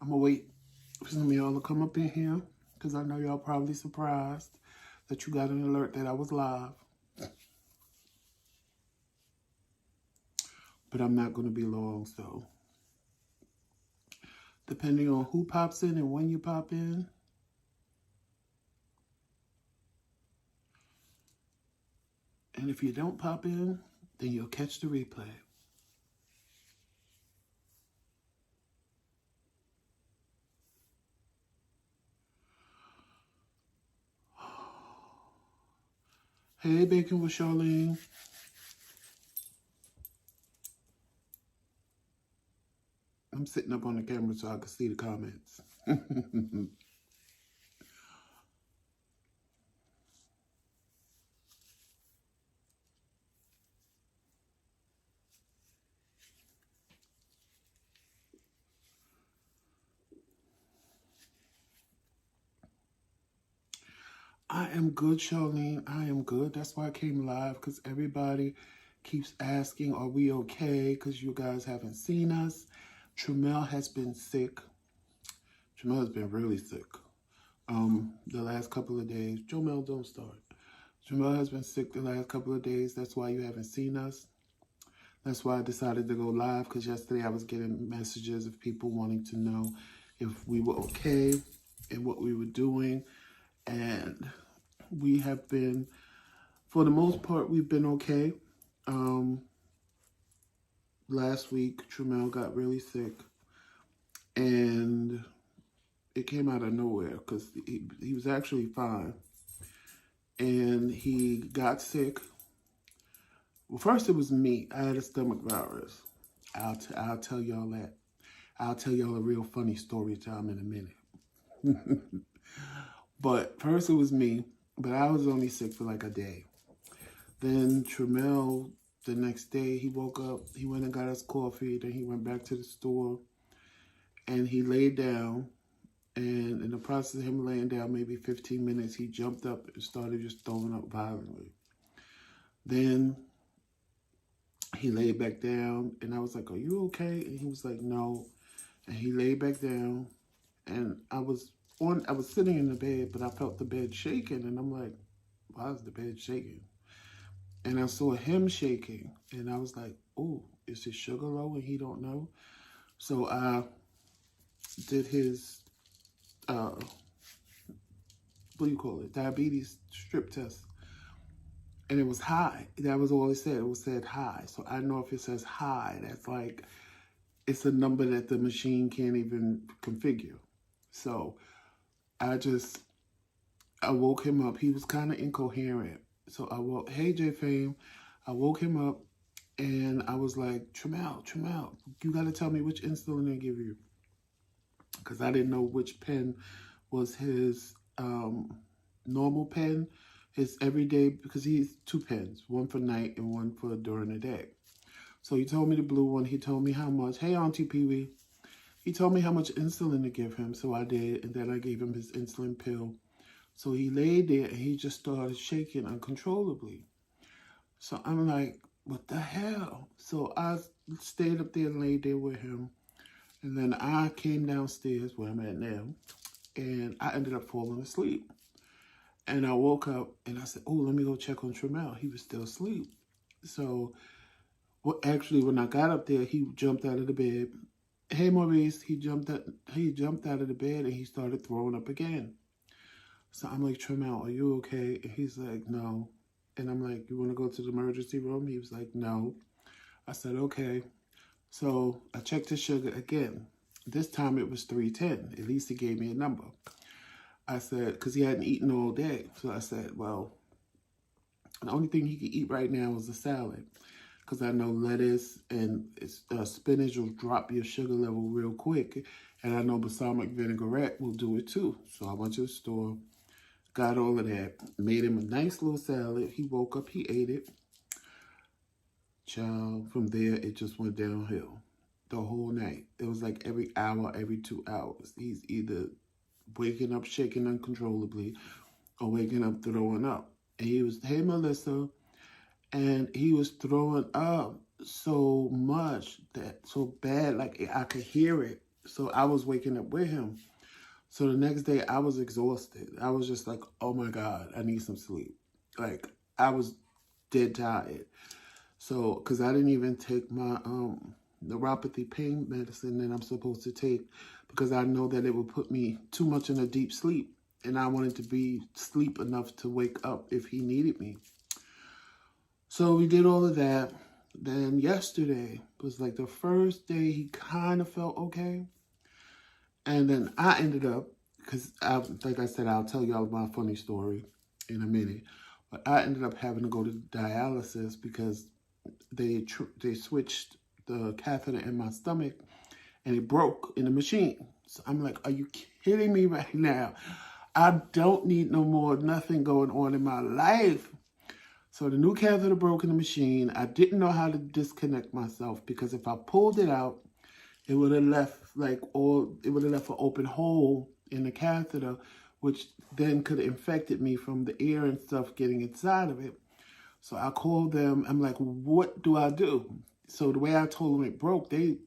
I'm going to wait for some of y'all to come up in here because I know y'all probably surprised that you got an alert that I was live. But I'm not going to be long, so depending on who pops in and when you pop in, and if you don't pop in, then you'll catch the replay. Hey, Bacon with Charlene. I'm sitting up on the camera so I can see the comments. I am good, Charlene. I am good. That's why I came live, because everybody keeps asking, are we okay? Because you guys haven't seen us. Tramel has been sick. Tramel has been really sick. The last couple of days. Jomel, don't start. Tramel has been sick the last couple of days. That's why you haven't seen us. That's why I decided to go live, because yesterday I was getting messages of people wanting to know if we were okay and what we were doing. And we have been, for the most part, we've been okay. Last week, Tramel got really sick, and it came out of nowhere because he was actually fine. And he got sick. Well, first it was me. I had a stomach virus. I'll tell y'all that. I'll tell y'all a real funny story time in a minute. But first it was me, but I was only sick for like a day. Then Tramel, the next day, he woke up, he went and got us coffee, then he went back to the store, and he laid down, and in the process of him laying down, maybe 15 minutes, he jumped up and started just throwing up violently. Then he laid back down, and I was like, are you okay? And he was like, no. And he laid back down, and I was sitting in the bed, but I felt the bed shaking, and I'm like, why is the bed shaking? And I saw him shaking, and I was like, oh, is his sugar low and he don't know? So I did his, what do you call it, diabetes strip test. And it was high. That was all it said. It was said high. So I know if it says high, that's like, it's a number that the machine can't even configure. So I woke him up. He was kind of incoherent. So I woke, hey, J Fame. I woke him up, and I was like, Tramel, you got to tell me which insulin they give you. Because I didn't know which pen was his normal pen, his everyday, because he's 2 pens, one for night and one for during the day. So he told me the blue one. He told me how much. Hey, Auntie Pee-wee. He told me how much insulin to give him, so I did, and then I gave him his insulin pill. So he laid there, and he just started shaking uncontrollably. So I'm like, what the hell? So I stayed up there and laid there with him, and then I came downstairs where I'm at now, and I ended up falling asleep. And I woke up, and I said, oh, let me go check on Tramel. He was still asleep. So actually, when I got up there, he jumped out of the bed. Hey, Maurice, he jumped out of the bed, and he started throwing up again. So I'm like, Tramel, are you okay? And he's like, no. And I'm like, you want to go to the emergency room? He was like, no. I said, okay. So I checked his sugar again. This time it was 310. At least he gave me a number. I said, because he hadn't eaten all day. So I said, well, the only thing he can eat right now is a salad. Because I know lettuce and spinach will drop your sugar level real quick. And I know balsamic vinaigrette will do it too. So I went to the store, got all of that, made him a nice little salad. He woke up, he ate it. Child, from there, it just went downhill the whole night. It was like every hour, every 2 hours. He's either waking up shaking uncontrollably or waking up throwing up. And he was, hey, Melissa. And he was throwing up so much, that so bad, like I could hear it. So I was waking up with him. So the next day I was exhausted. I was just like, oh my God, I need some sleep. Like, I was dead tired. So, because I didn't even take my neuropathy pain medicine that I'm supposed to take, because I know that it would put me too much in a deep sleep. And I wanted to be sleep enough to wake up if he needed me. So we did all of that. Then yesterday was like the first day he kind of felt okay. And then I ended up, because like I said, I'll tell y'all my funny story in a minute. But I ended up having to go to dialysis because they switched the catheter in my stomach and it broke in the machine. So I'm like, are you kidding me right now? I don't need no more nothing going on in my life. So the new catheter broke in the machine. I didn't know how to disconnect myself, because if I pulled it out, it would have left an open hole in the catheter, which then could have infected me from the air and stuff getting inside of it. So I called them. I'm like, what do I do? So the way I told them it broke, they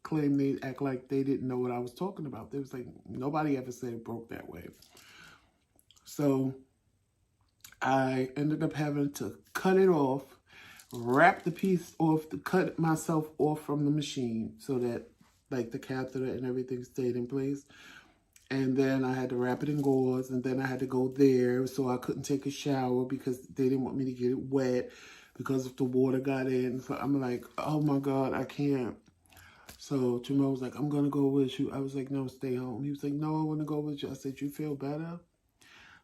claimed, they act like they didn't know what I was talking about. They was like, nobody ever said it broke that way. So I ended up having to cut it off, wrap the piece off, to cut myself off from the machine so that like the catheter and everything stayed in place. And then I had to wrap it in gauze, and then I had to go there, so I couldn't take a shower because they didn't want me to get it wet because if the water got in. So I'm like, oh my God, I can't. So Jamal was like, I'm going to go with you. I was like, no, stay home. He was like, no, I want to go with you. I said, you feel better?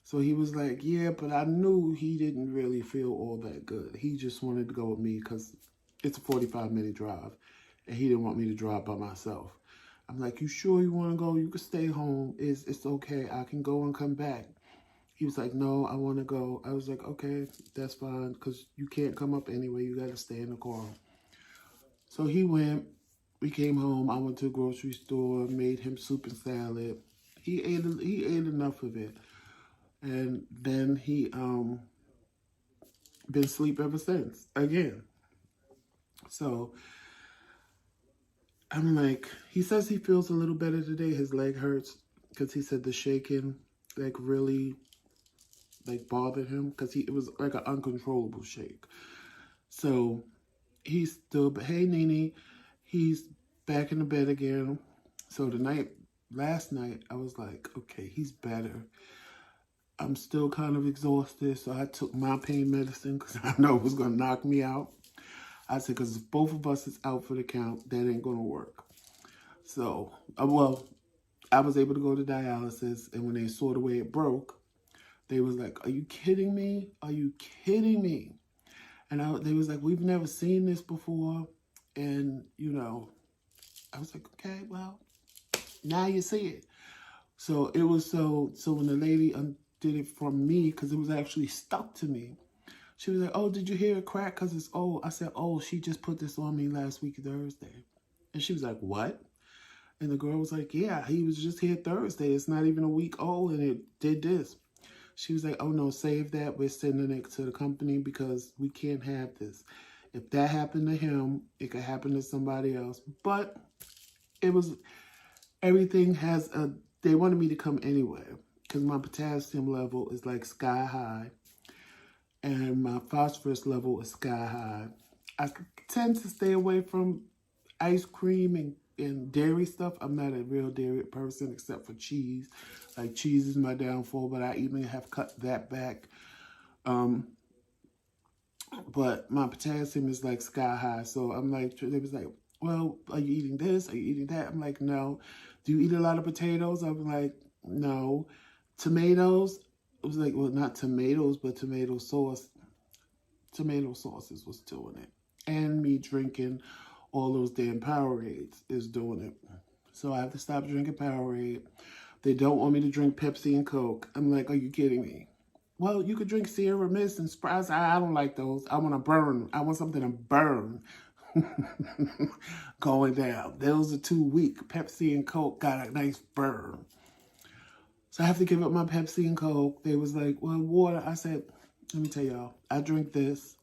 So he was like, yeah, but I knew he didn't really feel all that good. He just wanted to go with me because it's a 45-minute drive, and he didn't want me to drive by myself. I'm like, you sure you want to go? You can stay home. It's okay. I can go and come back. He was like, no, I want to go. I was like, okay, that's fine, because you can't come up anyway. You got to stay in the car. So he went. We came home. I went to a grocery store, made him soup and salad. He ate enough of it. And then he been asleep ever since, again. So I'm like, he says he feels a little better today. His leg hurts because he said the shaking like really like bothered him, because it was like an uncontrollable shake. So he's still, hey Nene, he's back in the bed again. So last night, I was like, okay, he's better. I'm still kind of exhausted, so I took my pain medicine because I know it was going to knock me out. I said, because if both of us is out for the count, that ain't going to work. So, well, I was able to go to dialysis, and when they saw the way it broke, they was like, are you kidding me? Are you kidding me? And they was like, we've never seen this before. And, you know, I was like, okay, well, now you see it. So it was so when the lady did it from me, because it was actually stuck to me. She was like, oh, did you hear it crack? Because it's old. I said, oh, she just put this on me last week, Thursday. And she was like, what? And the girl was like, yeah, he was just here Thursday. It's not even a week old, and it did this. She was like, oh, no, save that. We're sending it to the company because we can't have this. If that happened to him, it could happen to somebody else. But it was, everything has they wanted me to come anyway, because my potassium level is like sky high and my phosphorus level is sky high. I tend to stay away from ice cream and dairy stuff. I'm not a real dairy person except for cheese. Like, cheese is my downfall, but I even have cut that back. But my potassium is like sky high. So I'm like, they was like, well, are you eating this? Are you eating that? I'm like, no. Do you eat a lot of potatoes? I'm like, no. Tomatoes? It was like, well, not tomatoes, but tomato sauce. Tomato sauces was doing it. And me drinking all those damn Powerades is doing it. So I have to stop drinking Powerade. They don't want me to drink Pepsi and Coke. I'm like, are you kidding me? Well, you could drink Sierra Mist and Sprite. I don't like those. I want to burn. I want something to burn. Going down. Those are too weak. Pepsi and Coke got a nice burn. So I have to give up my Pepsi and Coke. They was like, well, water. I said, let me tell y'all, I drink this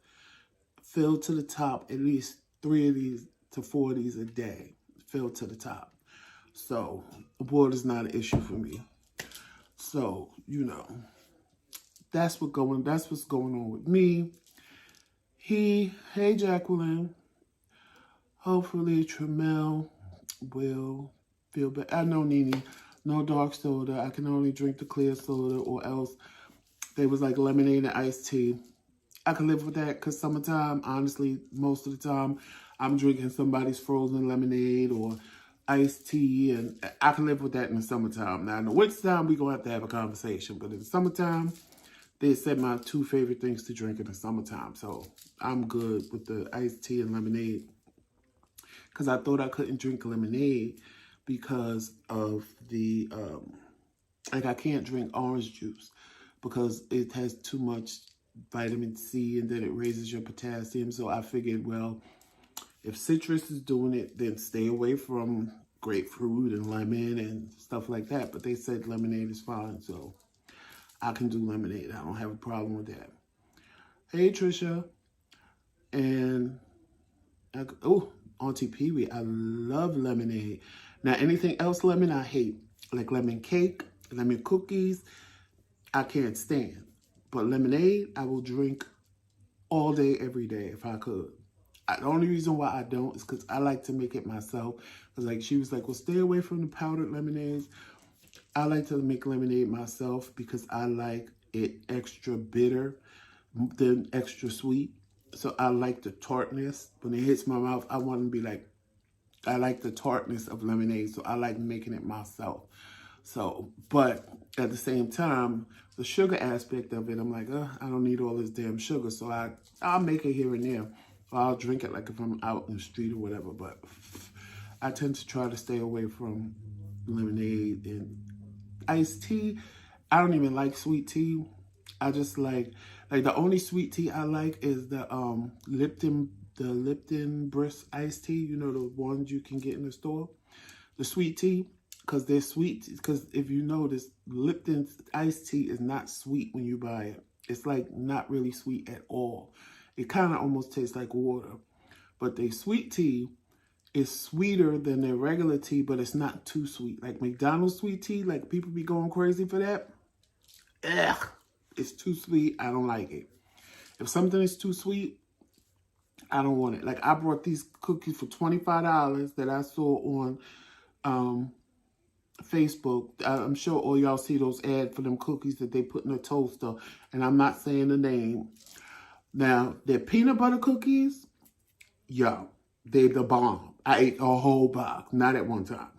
filled to the top at least 3 of these to 4 of these a day. filled to the top. So water's not an issue for me. So, you know, that's what's going on with me. Hey Jacqueline. Hopefully Tremel will feel better. I know Nene, no dark soda. I can only drink the clear soda, or else they was like lemonade and iced tea. I can live with that because summertime, honestly, most of the time, I'm drinking somebody's frozen lemonade or iced tea, and I can live with that in the summertime. Now, in the wintertime, we're going to have a conversation, but in the summertime, they said my 2 favorite things to drink in the summertime, so I'm good with the iced tea and lemonade. Because I thought I couldn't drink lemonade because of the, like I can't drink orange juice because it has too much vitamin C and then it raises your potassium. So I figured, well, if citrus is doing it, then stay away from grapefruit and lemon and stuff like that. But they said lemonade is fine, so I can do lemonade. I don't have a problem with that. Hey, Trisha. And, Auntie Pee-wee, I love lemonade. Now, anything else lemon, I hate. Like lemon cake, lemon cookies, I can't stand. But lemonade, I will drink all day, every day, if I could. The only reason why I don't is because I like to make it myself. Because like she was like, well, stay away from the powdered lemonades. I like to make lemonade myself because I like it extra bitter than extra sweet. So I like the tartness. When it hits my mouth, I want to be like, I like the tartness of lemonade. So I like making it myself. So, but at the same time, the sugar aspect of it, I'm like, I don't need all this damn sugar. So I'll make it here and there. Or I'll drink it like if I'm out in the street or whatever. But I tend to try to stay away from lemonade and iced tea. I don't even like sweet tea. I just like the only sweet tea I like is the Lipton Brisk iced tea. You know, the ones you can get in the store. The sweet tea, because they're sweet. Because if you notice, Lipton's iced tea is not sweet when you buy it. It's like not really sweet at all. It kind of almost tastes like water. But the sweet tea is sweeter than their regular tea, but it's not too sweet. Like McDonald's sweet tea, like people be going crazy for that. Ugh. It's too sweet. I don't like it. If something is too sweet, I don't want it. Like I bought these cookies for $25 that I saw on Facebook. I'm sure all y'all see those ads for them cookies that they put in a toaster. And I'm not saying the name. Now, they're peanut butter cookies. Yo, they're the bomb. I ate a whole box. Not at one time.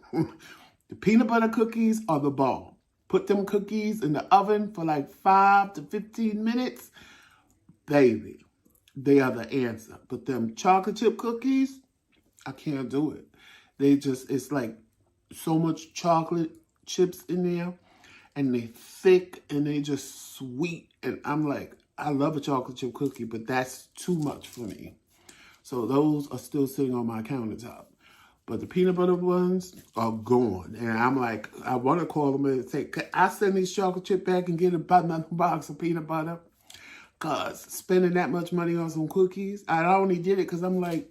The peanut butter cookies are the bomb. Put them cookies in the oven for like 5 to 15 minutes. Baby, they are the answer. But them chocolate chip cookies, I can't do it. It's like so much chocolate chips in there. And they thick and they just sweet. And I'm like, I love a chocolate chip cookie, but that's too much for me. So those are still sitting on my countertop. But the peanut butter ones are gone. And I'm like, I want to call them and say, can I send these chocolate chip back and get another box of peanut butter? Because spending that much money on some cookies, I only did it because I'm like,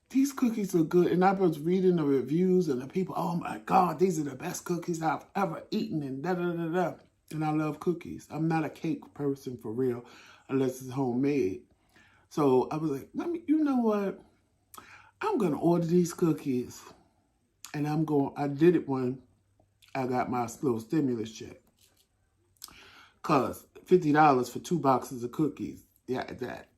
these cookies are good. And I was reading the reviews and the people, oh my God, these are the best cookies I've ever eaten and da-da-da-da. And I love cookies. I'm not a cake person for real unless it's homemade. So I was like, you know what? I'm going to order these cookies. And I did it when I got my little stimulus check. Because $50 for 2 boxes of cookies. Yeah, that.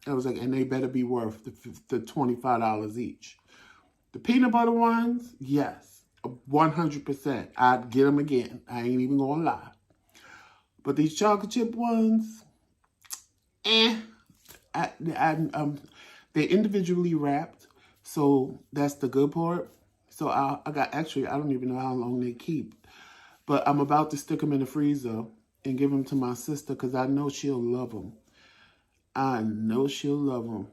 I was like, and they better be worth the $25 each. The peanut butter ones, yes, 100%. I'd get them again. I ain't even going to lie. But these chocolate chip ones, they're individually wrapped, so that's the good part. So I don't even know how long they keep, but I'm about to stick them in the freezer and give them to my sister because I know she'll love them. I know she'll love them.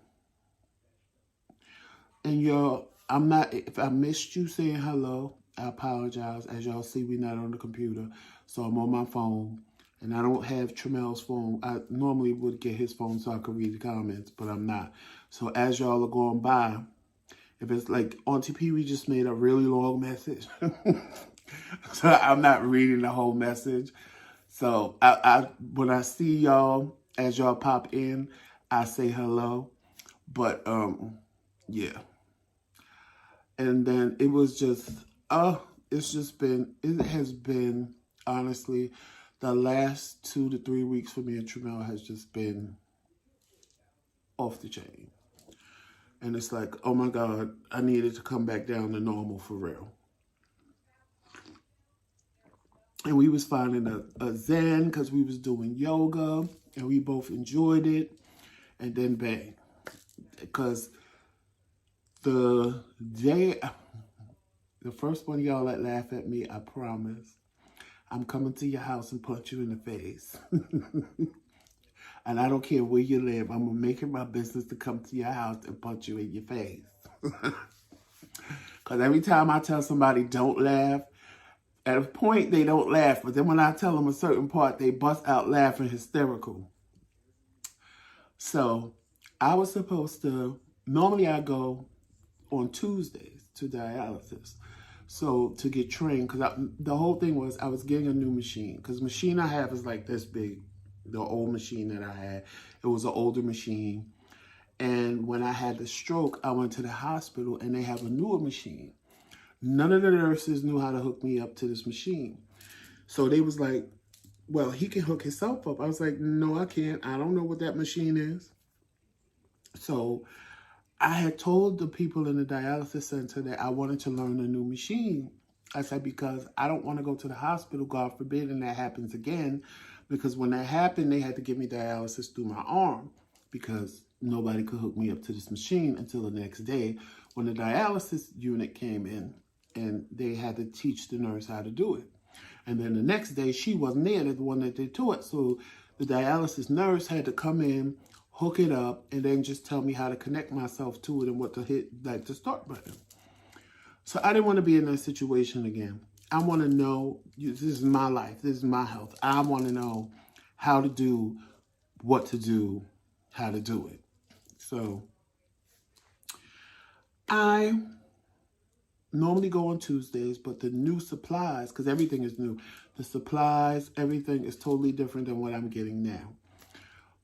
And y'all, if I missed you saying hello, I apologize. As y'all see, we're not on the computer, so I'm on my phone. And I don't have Tremel's phone. I normally would get his phone so I could read the comments, but I'm not. So as y'all are going by, If it's like Auntie Pee Wee just made a really long message. So I'm not reading the whole message. So when I see y'all, as y'all pop in, I say hello. But yeah. And then it was just, it has been, honestly, the last 2 to 3 weeks for me and Tremel has just been off the chain. And it's like, oh my God, I needed to come back down to normal for real. And we was finding a zen because we was doing yoga and we both enjoyed it. And then bang, because the first one of y'all that laugh at me, I promise, I'm coming to your house and punch you in the face. And I don't care where you live. I'm going to make it my business to come to your house and punch you in your face. Because every time I tell somebody don't laugh, at a point they don't laugh. But then when I tell them a certain part, they bust out laughing hysterical. So I was supposed to, normally I go on Tuesdays to dialysis. So to get trained, because the whole thing was I was getting a new machine. Because the machine I have is like this big. The old machine that I had, it was an older machine. And when I had the stroke, I went to the hospital and they have a newer machine. None of the nurses knew how to hook me up to this machine. So they was like, well, he can hook himself up. I was like, no, I can't. I don't know what that machine is. So I had told the people in the dialysis center that I wanted to learn a new machine. I said, because I don't want to go to the hospital, God forbid, and that happens again. Because when that happened, they had to give me dialysis through my arm because nobody could hook me up to this machine until the next day when the dialysis unit came in and they had to teach the nurse how to do it. And then the next day, she wasn't there, the one that they taught. So the dialysis nurse had to come in, hook it up, and then just tell me how to connect myself to it and what to hit, like the start button. So I didn't want to be in that situation again. I want to know, this is my life, this is my health. I want to know how to do, what to do, how to do it. So I normally go on Tuesdays, but the new supplies, because everything is new, the supplies, everything is totally different than what I'm getting now.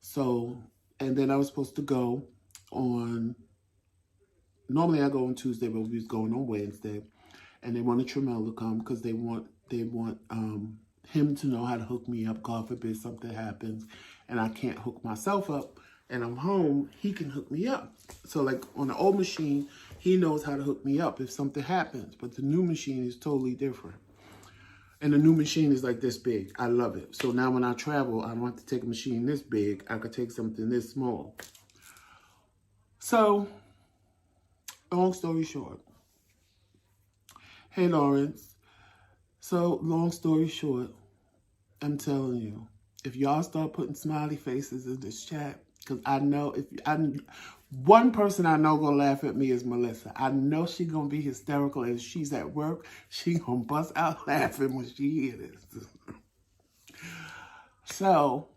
So, and then I was supposed to go on, normally I go on Tuesday, but we was going on Wednesday. And they wanted Tremel to come because they want him to know how to hook me up. God forbid something happens and I can't hook myself up and I'm home, he can hook me up. So like on the old machine, he knows how to hook me up if something happens. But the new machine is totally different. And the new machine is like this big. I love it. So now when I travel, I don't have to take a machine this big. I could take something this small. So, long story short. Hey, Lawrence. So, long story short, I'm telling you, if y'all start putting smiley faces in this chat, because I know one person I know gonna laugh at me is Melissa. I know she's gonna be hysterical, and if she's at work, she gonna bust out laughing when she hears this. So,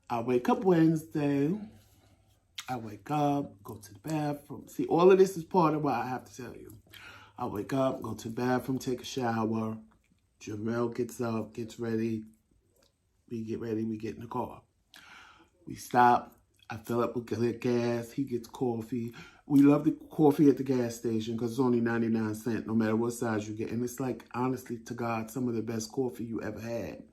I wake up Wednesday. I wake up, go to the bathroom. See, all of this is part of what I have to tell you. I wake up, go to the bathroom, take a shower. Jarrell gets up, gets ready. We get ready, we get in the car. We stop. I fill up with gas. He gets coffee. We love the coffee at the gas station because it's only 99 cents no matter what size you get. And it's like, honestly, to God, some of the best coffee you ever had.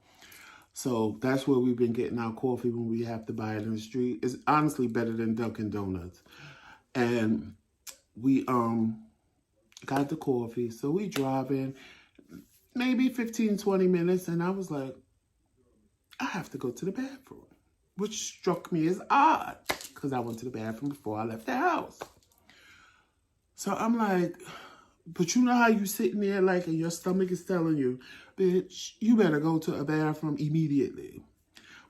So that's where we've been getting our coffee when we have to buy it in the street. It's honestly better than Dunkin' Donuts. And we got the coffee. So we driving maybe 15, 20 minutes. And I was like, I have to go to the bathroom, which struck me as odd because I went to the bathroom before I left the house. So I'm like, but you know how you sitting there like and your stomach is telling you, bitch, you better go to a bathroom immediately.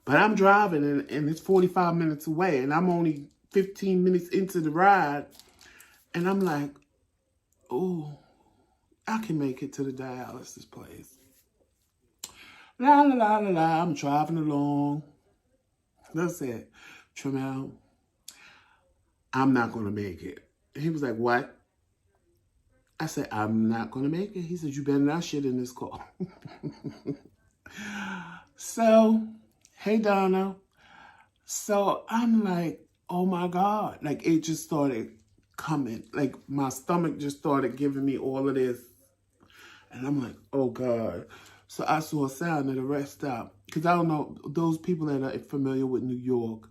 But I'm driving and it's 45 minutes away and I'm only 15 minutes into the ride. And I'm like, oh, I can make it to the dialysis place. La, la, la, la, la. I'm driving along. That's it. Tremel, I'm not going to make it. He was like, what? I said, I'm not going to make it. He said, you better not shit in this car. So, hey, Donna. So I'm like, oh my God. Like, it just started coming. Like, my stomach just started giving me all of this. And I'm like, oh God. So I saw a sign at a rest stop. Because I don't know, those people that are familiar with New York,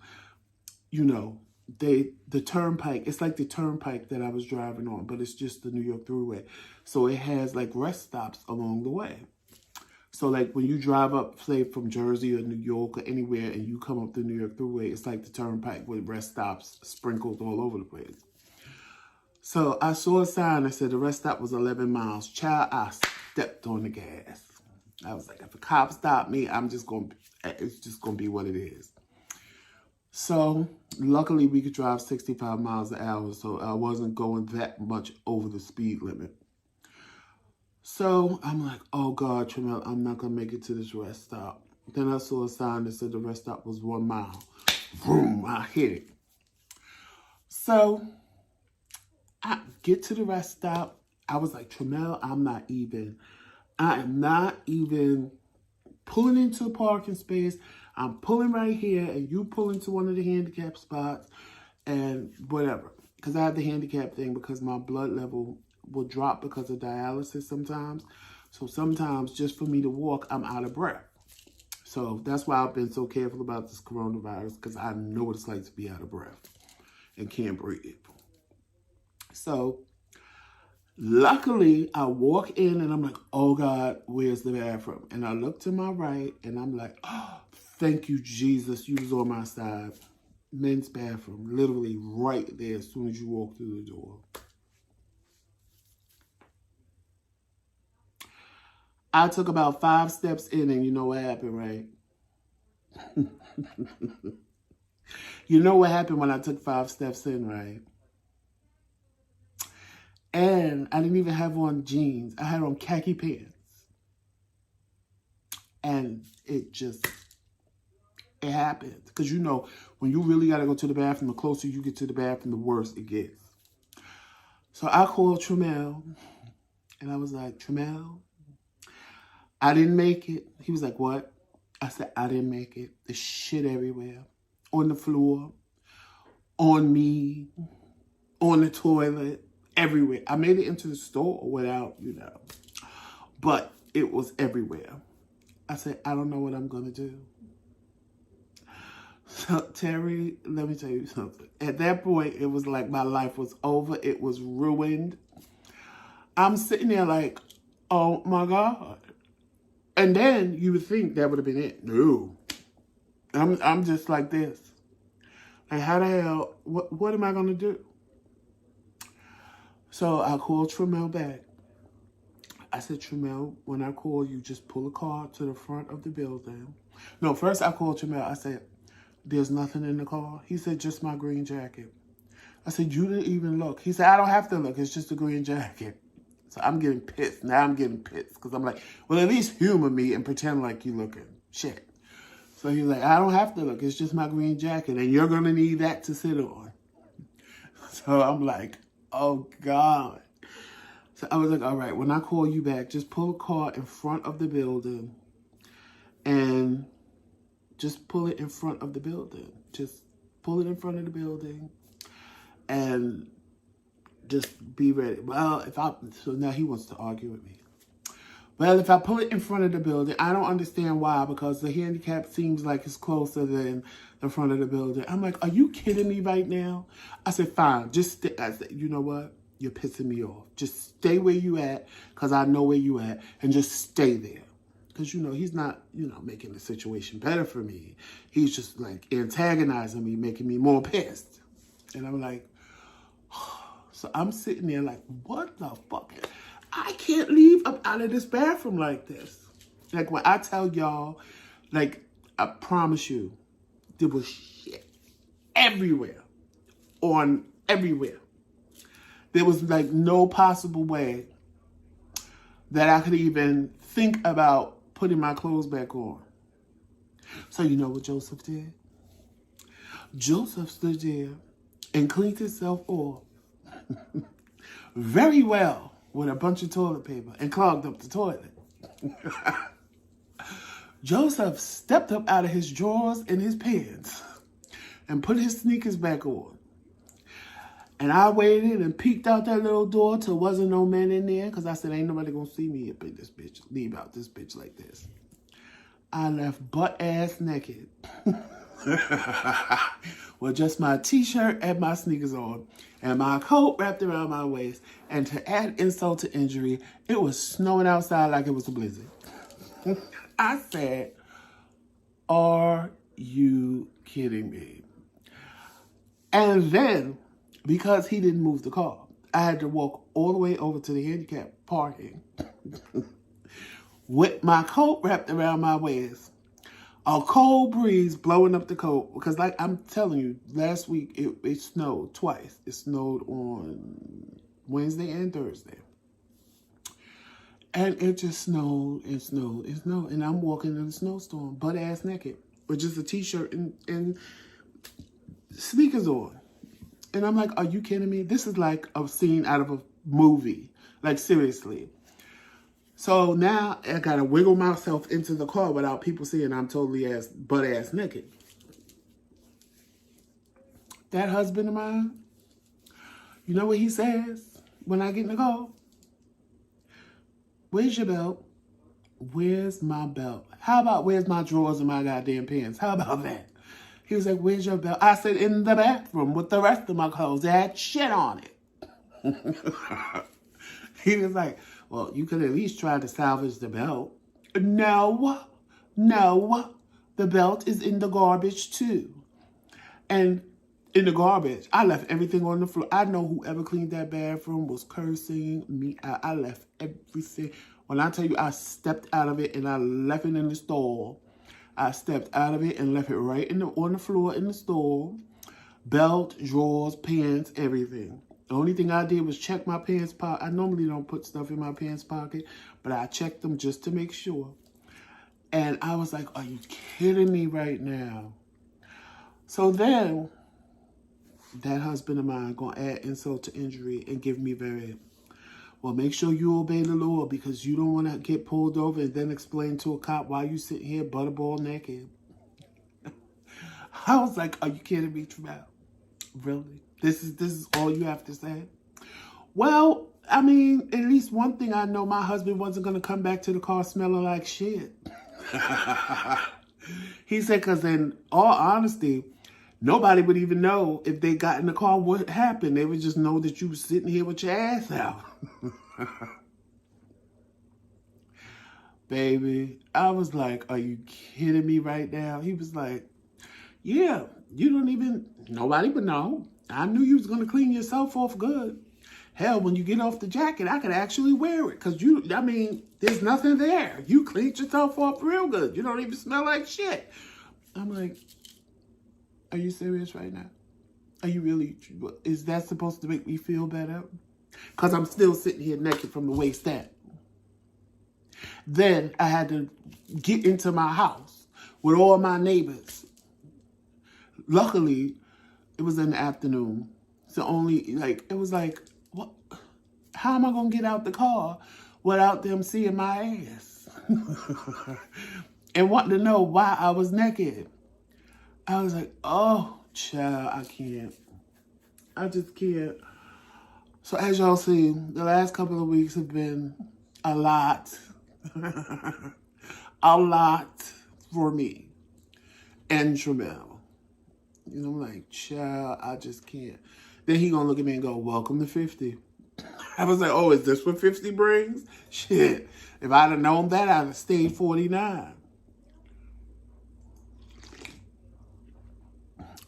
you know, the turnpike, it's like the turnpike that I was driving on, but it's just the New York Thruway. So it has like rest stops along the way. So like when you drive up, say from Jersey or New York or anywhere, and you come up the New York Thruway, it's like the turnpike with rest stops sprinkled all over the place. So I saw a sign that said the rest stop was 11 miles. Child, I stepped on the gas. I was like, if a cop stopped me, it's just going to be what it is. So luckily we could drive 65 miles an hour, so I wasn't going that much over the speed limit. So I'm like, oh God, Tramel, I'm not going to make it to this rest stop. Then I saw a sign that said the rest stop was 1 mile. Boom, I hit it. So I get to the rest stop. I was like, Tramel, I am not even pulling into a parking space. I'm pulling right here, and you pull into one of the handicap spots and whatever. Because I have the handicap thing because my blood level will drop because of dialysis sometimes. So sometimes just for me to walk, I'm out of breath. So that's why I've been so careful about this coronavirus, because I know what it's like to be out of breath and can't breathe. So luckily, I walk in and I'm like, oh God, where's the bathroom? And I look to my right and I'm like, oh, thank you, Jesus. You was on my side. Men's bathroom, literally right there as soon as you walk through the door. I took about 5 steps in and you know what happened, right? You know what happened when I took 5 steps in, right? And I didn't even have on jeans. I had on khaki pants. And it happened. Because you know, when you really got to go to the bathroom, the closer you get to the bathroom, the worse it gets. So I called Tramel. And I was like, Tramel, I didn't make it. He was like, what? I said, I didn't make it. There's shit everywhere. On the floor. On me. On the toilet. Everywhere. I made it into the store without, you know. But it was everywhere. I said, I don't know what I'm going to do. So, Terry, let me tell you something. At that point, it was like my life was over. It was ruined. I'm sitting there like, oh my God. And then you would think that would have been it. No. I'm just like this. Like, how the hell, what am I going to do? So I called Tramel back. I said, Tramel, when I call you, just pull a car to the front of the building. No, first I called Tramel. I said, there's nothing in the car. He said, just my green jacket. I said, you didn't even look. He said, I don't have to look. It's just a green jacket. So I'm getting pissed. Now I'm getting pissed because I'm like, well, at least humor me and pretend like you looking. Shit. So he's like, I don't have to look. It's just my green jacket. And you're going to need that to sit on. So I'm like, oh, God. So I was like, all right, when I call you back, just pull a car in front of the building and just pull it in front of the building. Just pull it in front of the building and just be ready. Well, so now he wants to argue with me. Well, if I pull it in front of the building, I don't understand why, because the handicap seems like it's closer than the front of the building. I'm like, are you kidding me right now? I said, fine, just stay. I said, you know what? You're pissing me off. Just stay where you at, because I know where you at, and just stay there. Because, you know, he's not, you know, making the situation better for me. He's just, like, antagonizing me, making me more pissed. And I'm like, so I'm sitting there like, what the fuck? I can't leave up out of this bathroom like this. Like, when I tell y'all, like, I promise you, there was shit everywhere. On everywhere. There was, like, no possible way that I could even think about putting my clothes back on. So you know what Joseph did? Joseph stood there and cleaned himself off very well. with a bunch of toilet paper and clogged up the toilet. Joseph stepped up out of his drawers and his pants and put his sneakers back on. And I waited and peeked out that little door till wasn't no man in there, because I said, ain't nobody gonna see me up in this bitch, leave out this bitch like this. I left butt-ass naked with just my t-shirt and my sneakers on and my coat wrapped around my waist. And to add insult to injury, it was snowing outside like it was a blizzard. I said, are you kidding me? And then, because he didn't move the car, I had to walk all the way over to the handicap parking with my coat wrapped around my waist. A cold breeze blowing up the coat. Because like I'm telling you, last week it snowed twice. It snowed on Wednesday and Thursday. And it just snowed and snowed and snowed. And I'm walking in the snowstorm, butt ass naked, with just a t-shirt and sneakers on. And I'm like, are you kidding me? This is like a scene out of a movie. Like, seriously. So now I gotta wiggle myself into the car without people seeing I'm totally butt ass naked. That husband of mine, you know what he says when I get in the car? Where's your belt? Where's my belt? How about where's my drawers and my goddamn pants? How about that? He was like, where's your belt? I said, in the bathroom with the rest of my clothes. They had shit on it. He was like, well, you could at least try to salvage the belt. No, the belt is in the garbage too. And in the garbage, I left everything on the floor. I know whoever cleaned that bathroom was cursing me out. I left everything. When I tell you I stepped out of it and I left it in the store, I stepped out of it and left it right on the floor in the store. Belt, drawers, pants, everything. The only thing I did was check my pants pocket. I normally don't put stuff in my pants pocket, but I checked them just to make sure. And I was like, are you kidding me right now? So then, that husband of mine gonna add insult to injury and give me well, make sure you obey the law, because you don't want to get pulled over and then explain to a cop why you sitting here butterball naked. I was like, are you kidding me, Travel? Really? This is all you have to say? Well, I mean, at least one thing I know, my husband wasn't going to come back to the car smelling like shit. He said, because in all honesty, nobody would even know if they got in the car what happened. They would just know that you was sitting here with your ass out. Baby, I was like, are you kidding me right now? He was like, yeah, nobody would know. I knew you was going to clean yourself off good. Hell, when you get off the jacket, I could actually wear it. Because there's nothing there. You cleaned yourself off real good. You don't even smell like shit. I'm like, are you serious right now? Are you really? Is that supposed to make me feel better? Because I'm still sitting here naked from the waist down. Then I had to get into my house with all my neighbors. Luckily, it was in the afternoon. So it was like, what? How am I going to get out the car without them seeing my ass? And wanting to know why I was naked. I was like, oh, child, I can't. I just can't. So as y'all see, the last couple of weeks have been a lot. A lot for me and Tramel. You know, I'm like, child, I just can't. Then he gonna look at me and go, welcome to 50. I was like, oh, is this what 50 brings? Shit. If I'd have known that, I'd have stayed 49.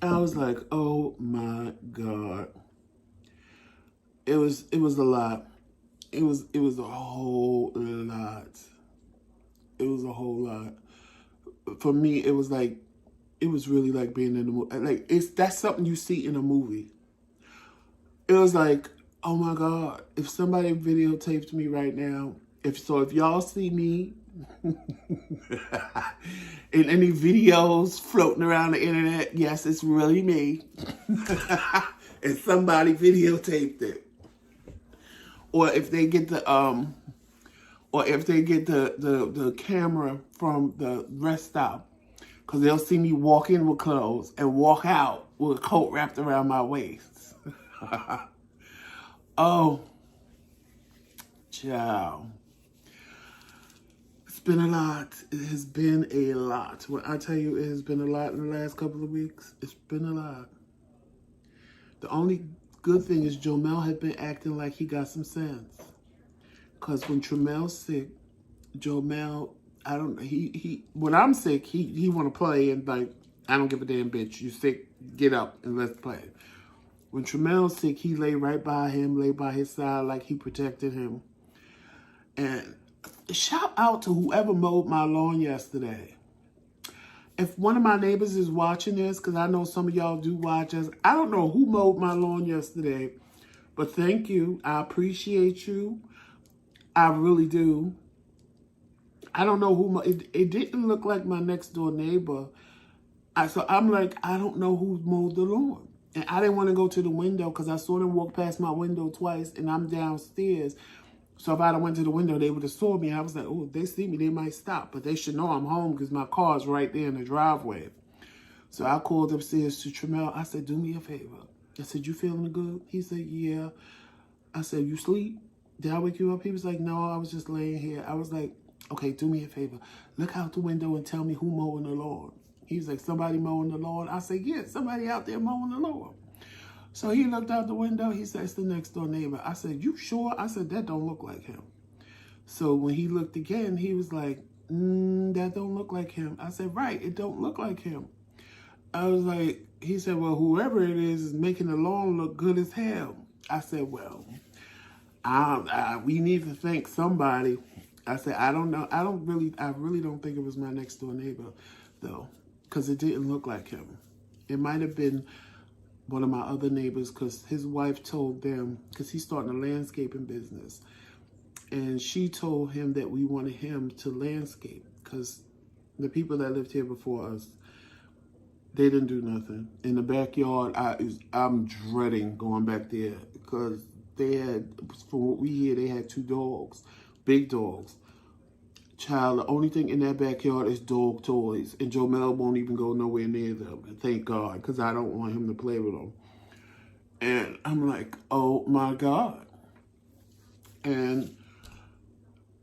I was like, oh my God. It was a lot. It was a whole lot. It was a whole lot. For me, it was really like being in the movie. Like, that's something you see in a movie. It was like, oh my God, if somebody videotaped me right now, if y'all see me in any videos floating around the internet, yes, it's really me. And somebody videotaped it. or if they get the the camera from the rest stop, because they'll see me walk in with clothes and walk out with a coat wrapped around my waist. Oh, child. It's been a lot. It has been a lot. When I tell you it has been a lot in the last couple of weeks, it's been a lot. The only good thing is Jomel had been acting like he got some sense. Because when Tremel's sick, Jomel, when I'm sick, he want to play and like, I don't give a damn, bitch. You sick, get up and let's play. When Tremel's sick, he lay right by him, lay by his side like he protected him. And shout out to whoever mowed my lawn yesterday. If one of my neighbors is watching this, because I know some of y'all do watch us, I don't know who mowed my lawn yesterday, but thank you. I appreciate you. I really do. I don't know who, it didn't look like my next door neighbor. So I'm like, I don't know who mowed the lawn. And I didn't want to go to the window because I saw them walk past my window twice and I'm downstairs. So if I went to the window, they would have saw me. I was like, oh, if they see me, they might stop. But they should know I'm home because my car's right there in the driveway. So I called upstairs to Tremel. I said, do me a favor. I said, you feeling good? He said, yeah. I said, you sleep? Did I wake you up? He was like, no, I was just laying here. I was like, okay, do me a favor. Look out the window and tell me who mowing the lawn. He was like, somebody mowing the lawn? I said, yeah, somebody out there mowing the lawn. So he looked out the window. He said, it's the next door neighbor. I said, you sure? I said, that don't look like him. So when he looked again, he was like, that don't look like him. I said, right, it don't look like him. I was like, he said, well, whoever it is making the lawn look good as hell. I said, well, we need to thank somebody. I said, I don't know. I really don't think it was my next door neighbor, though, because it didn't look like him. It might have been one of my other neighbors, because his wife told them, because he's starting a landscaping business, and she told him that we wanted him to landscape, because the people that lived here before us, they didn't do nothing. In the backyard, I'm dreading going back there, because they had, from what we hear, they had 2 dogs, big dogs. Child, the only thing in that backyard is dog toys. And Jomel won't even go nowhere near them. Thank God, because I don't want him to play with them. And I'm like, oh my God. And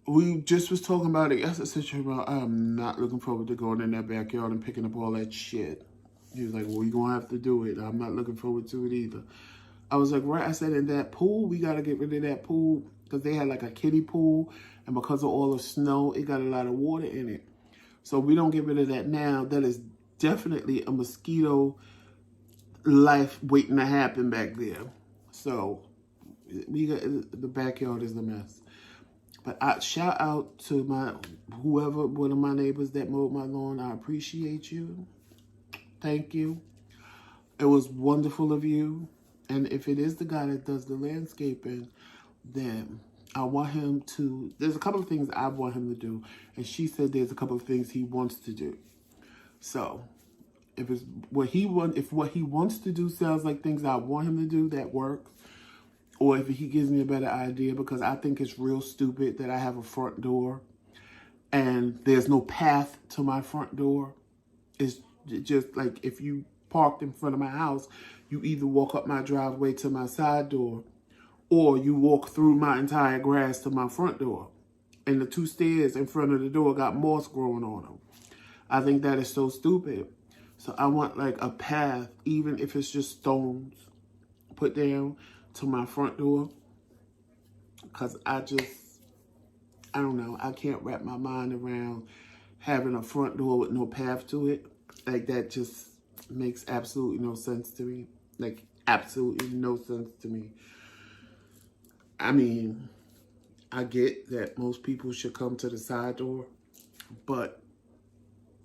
we just was talking about it yesterday. I said, Jomel, I'm not looking forward to going in that backyard and picking up all that shit. He was like, well, you're going to have to do it. I'm not looking forward to it either. I was like, right. I said, in that pool, we got to get rid of that pool, because they had like a kiddie pool. And because of all the snow, it got a lot of water in it. So we don't get rid of that now. That is definitely a mosquito life waiting to happen back there. So we got, the backyard is a mess. But I shout out to one of my neighbors that mowed my lawn. I appreciate you. Thank you. It was wonderful of you. And if it is the guy that does the landscaping, then I want him to, there's a couple of things I want him to do. And she said there's a couple of things he wants to do. So if what he wants to do sounds like things I want him to do, that works. Or if he gives me a better idea, because I think it's real stupid that I have a front door and there's no path to my front door. It's just like if you parked in front of my house, you either walk up my driveway to my side door, or you walk through my entire grass to my front door. And the 2 stairs in front of the door got moss growing on them. I think that is so stupid. So I want like a path, even if it's just stones, put down to my front door. Because I don't know. I can't wrap my mind around having a front door with no path to it. Like, that just makes absolutely no sense to me. Like, absolutely no sense to me. I mean, I get that most people should come to the side door, but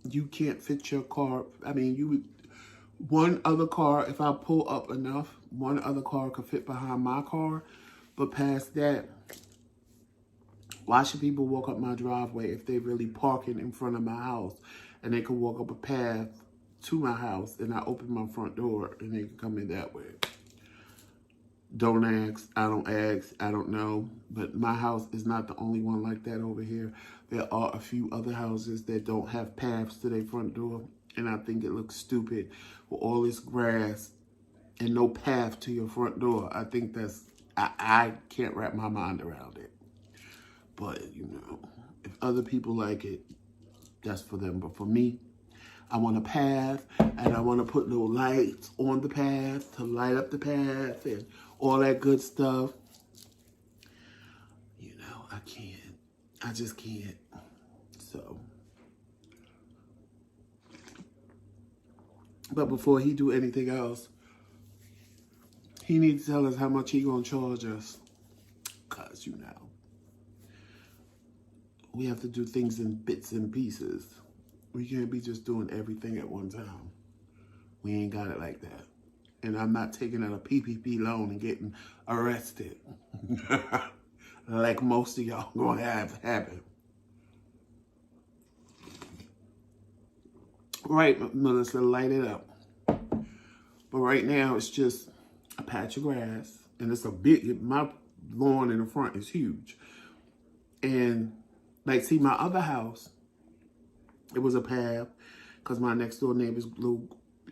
you can't fit your car. I mean, one other car, if I pull up enough, one other car could fit behind my car. But past that, why should people walk up my driveway if they're really parking in front of my house and they can walk up a path to my house and I open my front door and they can come in that way? Don't ask. I don't ask. I don't know. But my house is not the only one like that over here. There are a few other houses that don't have paths to their front door. And I think it looks stupid with all this grass and no path to your front door. I think that's, I can't wrap my mind around it. But, you know, if other people like it, that's for them. But for me, I want a path, and I want to put little lights on the path to light up the path and all that good stuff. You know, I can't. I just can't. So. But before he do anything else, he needs to tell us how much he gonna charge us. Because, you know, we have to do things in bits and pieces. We can't be just doing everything at one time. We ain't got it like that. And I'm not taking out a PPP loan and getting arrested. Like most of y'all gonna have happen. Right, Melissa, light it up. But right now, it's just a patch of grass. And it's a big, my lawn in the front is huge. And, like, see, my other house, it was a path. Because my next door neighbor's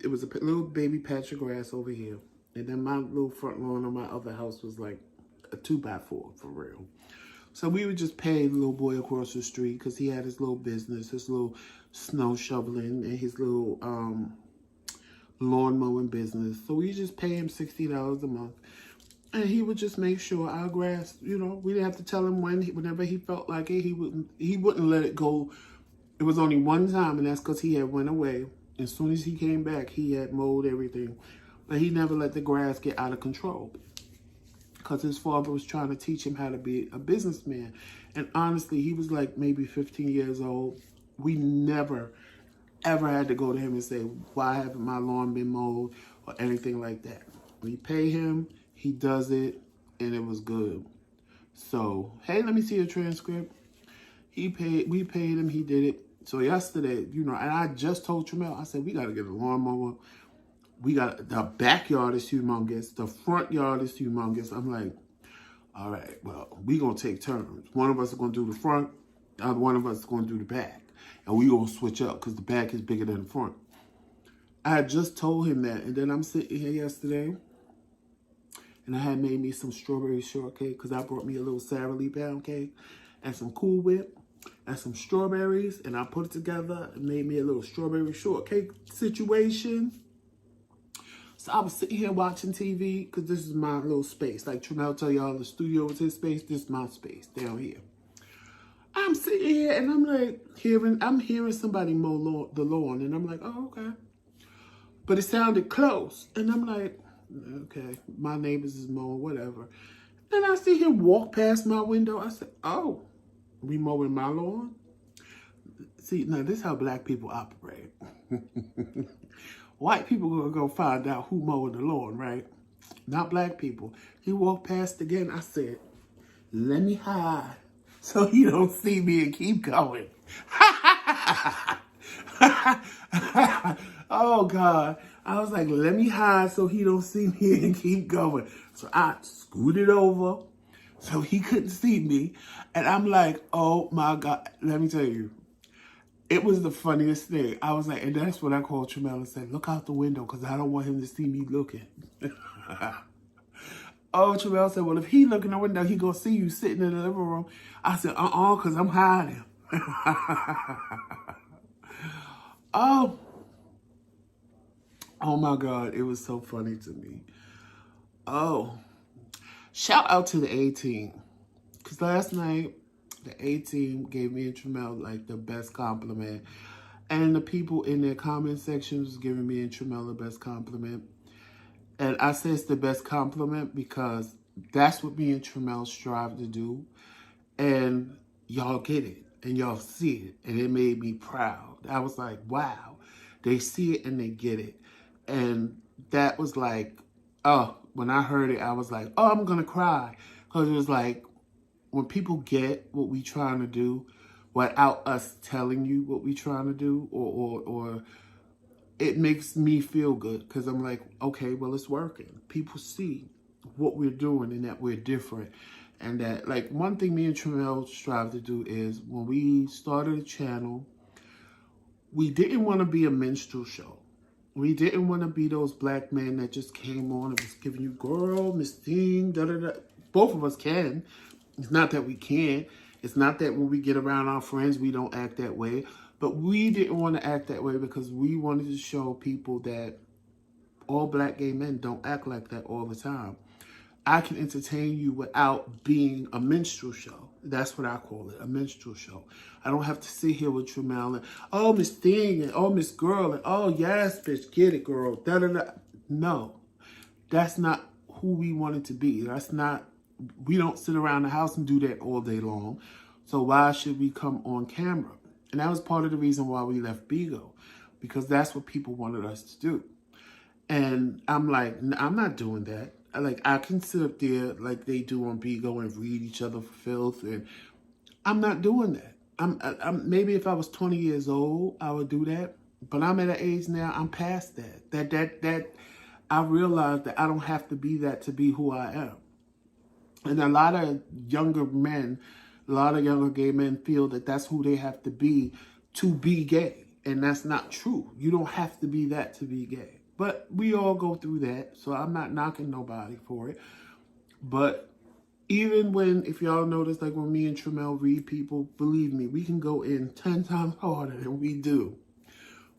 it was a little baby patch of grass over here. And then my little front lawn on my other house was like a 2x4, for real. So we would just pay the little boy across the street because he had his little business, his little snow shoveling and his little lawn mowing business. So we just pay him $60 a month. And he would just make sure our grass, you know, we didn't have to tell him whenever he felt like it. He wouldn't let it go. It was only one time, and that's because he had went away. As soon as he came back, he had mowed everything. But he never let the grass get out of control. Because his father was trying to teach him how to be a businessman. And honestly, he was like maybe 15 years old. We never, ever had to go to him and say, why haven't my lawn been mowed or anything like that. We pay him, he does it, and it was good. So, hey, let me see your transcript. We paid him, he did it. So yesterday, you know, and I just told Tramel, I said, we got to get a lawnmower. The backyard is humongous. The front yard is humongous. I'm like, all right, well, we going to take turns. One of us is going to do the front. The other one of us is going to do the back. And we going to switch up because the back is bigger than the front. I had just told him that. And then I'm sitting here yesterday. And I had made me some strawberry shortcake because I brought me a little Sara Lee pound cake and some Cool Whip and some strawberries. And I put it together and made me a little strawberry shortcake situation. So I was sitting here watching TV because this is my little space. Like Tramel tell y'all, the studio is his space. This is my space down here. I'm sitting here and I'm like I'm hearing somebody mow the lawn. And I'm like, oh, okay. But it sounded close. And I'm like, okay, my neighbors is mowing, whatever. Then I see him walk past my window. I said, oh, we mowing my lawn? See, now this is how black people operate. White people gonna go find out who mowing the lawn, right? Not black people. He walked past again. I said, let me hide so he don't see me and keep going. Oh, God. I was like, let me hide so he don't see me and keep going. So I scooted over so he couldn't see me. And I'm like, oh, my God. Let me tell you. It was the funniest thing. I was like, and that's when I called Tramel and said, look out the window because I don't want him to see me looking. Oh, Tramel said, well, if he look in the window, he going to see you sitting in the living room. I said, because I'm hiding. Oh, my God. It was so funny to me. Oh, shout out to the A-Team. Because last night, the A-Team gave me and Tramel like the best compliment. And the people in their comment sections was giving me and Tramel the best compliment. And I say it's the best compliment because that's what me and Tramel strive to do. And y'all get it. And y'all see it. And it made me proud. I was like, wow. They see it and they get it. And that was like, oh, when I heard it, I was like, oh, I'm going to cry. Because it was like, when people get what we trying to do without us telling you what we trying to do, or it makes me feel good because I'm like, okay, well, it's working. People see. what we're doing and that we're different. And that, like, one thing me and Tremel strive to do is when we started the channel, we didn't want to be a minstrel show. We didn't want to be those black men that just came on and was giving you, girl, Miss Thing, da da da. Both of us can. It's not that we can't. It's not that when we get around our friends, we don't act that way. But we didn't want to act that way because we wanted to show people that all black gay men don't act like that all the time. I can entertain you without being a minstrel show. That's what I call it, a minstrel show. I don't have to sit here with Tremel and, oh, Miss Thing, and oh, Miss Girl, and oh, yes, bitch, get it, girl, da-da-da. No, that's not who we wanted to be. That's not, we don't sit around the house and do that all day long. So why should we come on camera? And that was part of the reason why we left Bigo, because that's what people wanted us to do. And I'm like, I'm not doing that. Like, I can sit up there like they do on Bigo and read each other for filth, and I'm not doing that. I'm maybe if I was 20 years old, I would do that. But I'm at an age now, I'm past that. That I realized that I don't have to be that to be who I am. And a lot of younger men, a lot of younger gay men feel that that's who they have to be gay. And that's not true. You don't have to be that to be gay. But we all go through that, so I'm not knocking nobody for it. But even when, if y'all notice, like when me and Tremel read people, believe me, we can go in 10 times harder than we do.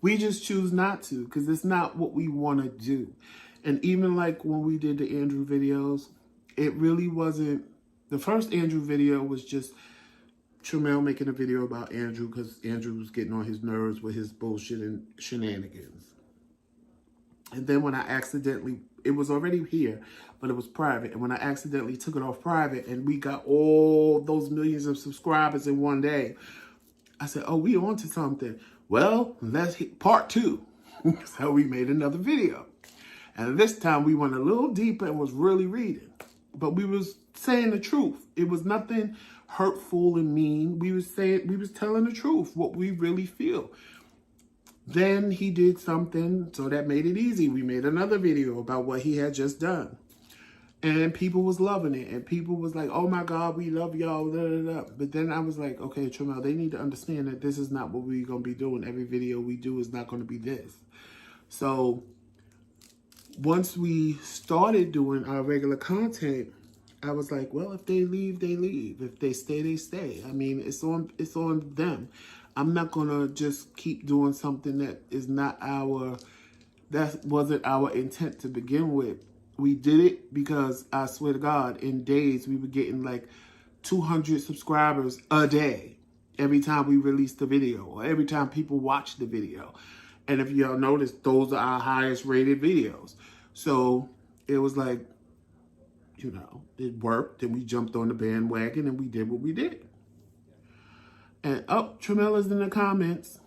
We just choose not to, because it's not what we want to do. And even like when we did the Andrew videos, it really wasn't, the first Andrew video was just Tremel making a video about Andrew, because Andrew was getting on his nerves with his bullshit and shenanigans. And then when I accidentally, it was already here, but it was private. And when I accidentally took it off private and we got all those millions of subscribers in one day, I said, oh, we on to something. Well, let's hit part 2. So we made another video. And this time we went a little deeper and was really reading. But we was saying the truth. It was nothing hurtful and mean. We was telling the truth, what we really feel. Then he did something, so that made it easy. We made another video about what he had just done. And people was loving it. And people was like, oh my God, we love y'all. But then I was like, okay, Tremel, they need to understand that this is not what we're going to be doing. Every video we do is not going to be this. So once we started doing our regular content, I was like, well, if they leave, they leave. If they stay, they stay. I mean, it's on them. I'm not going to just keep doing something that wasn't our intent to begin with. We did it because I swear to God, in days, we were getting like 200 subscribers a day every time we released a video or every time people watched the video. And if y'all notice, those are our highest rated videos. So it was like, you know, it worked and we jumped on the bandwagon and we did what we did. And, oh, Tremel is in the comments.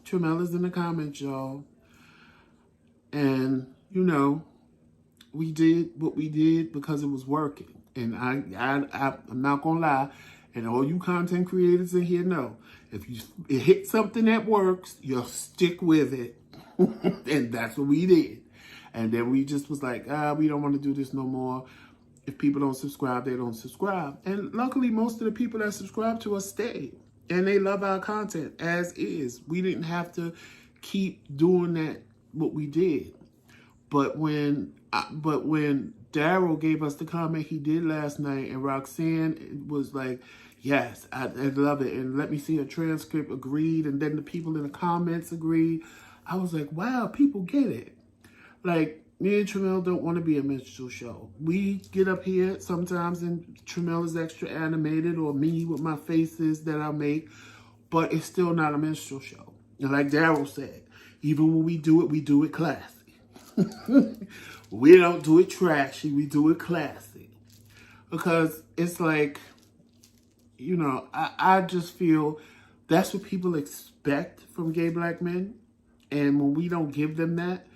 Tremel is in the comments, y'all. And, you know, we did what we did because it was working. And I'm not going to lie. And all you content creators in here know, if you hit something that works, you'll stick with it. And that's what we did. And then we just was like, we don't want to do this no more. If people don't subscribe, they don't subscribe. And luckily, most of the people that subscribe to us stayed. And they love our content as is. We didn't have to keep doing that, what we did. But when Daryl gave us the comment he did last night, and Roxanne was like, yes, I love it. And let me see a transcript, agreed. And then the people in the comments agreed. I was like, wow, people get it. Like, me and Tremel don't want to be a minstrel show. We get up here sometimes and Tremel is extra animated, or me with my faces that I make, but it's still not a minstrel show. And like Daryl said, even when we do it classy. We don't do it trashy, we do it classy. Because it's like, you know, I just feel that's what people expect from gay black men. And when we don't give them that,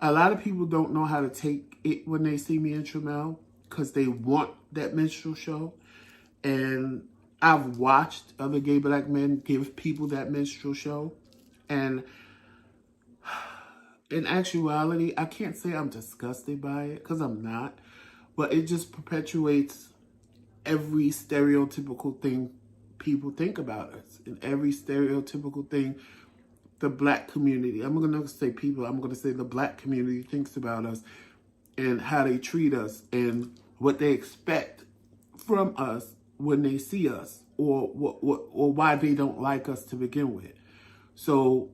a lot of people don't know how to take it when they see me and Tremel, because they want that minstrel show. And I've watched other gay black men give people that minstrel show. And in actuality, I can't say I'm disgusted by it, because I'm not. But it just perpetuates every stereotypical thing people think about us. And every stereotypical thing the black community, I'm going to say people, I'm going to say the black community thinks about us. And how they treat us. And what they expect from us when they see us. Or why they don't like us to begin with. So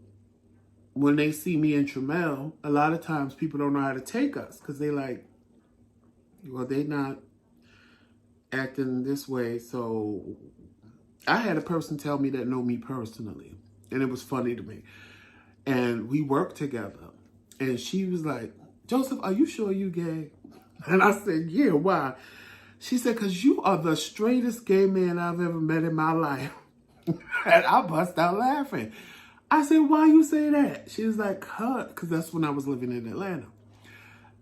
when they see me and Tramel, a lot of times people don't know how to take us because they like, well, they not acting this way. So I had a person tell me that know me personally, and it was funny to me. And we worked together, and she was like, Joseph, are you sure you gay? And I said, yeah, why? She said, because you are the straightest gay man I've ever met in my life. And I bust out laughing. I said, why you say that? She was like, huh, because that's when I was living in Atlanta.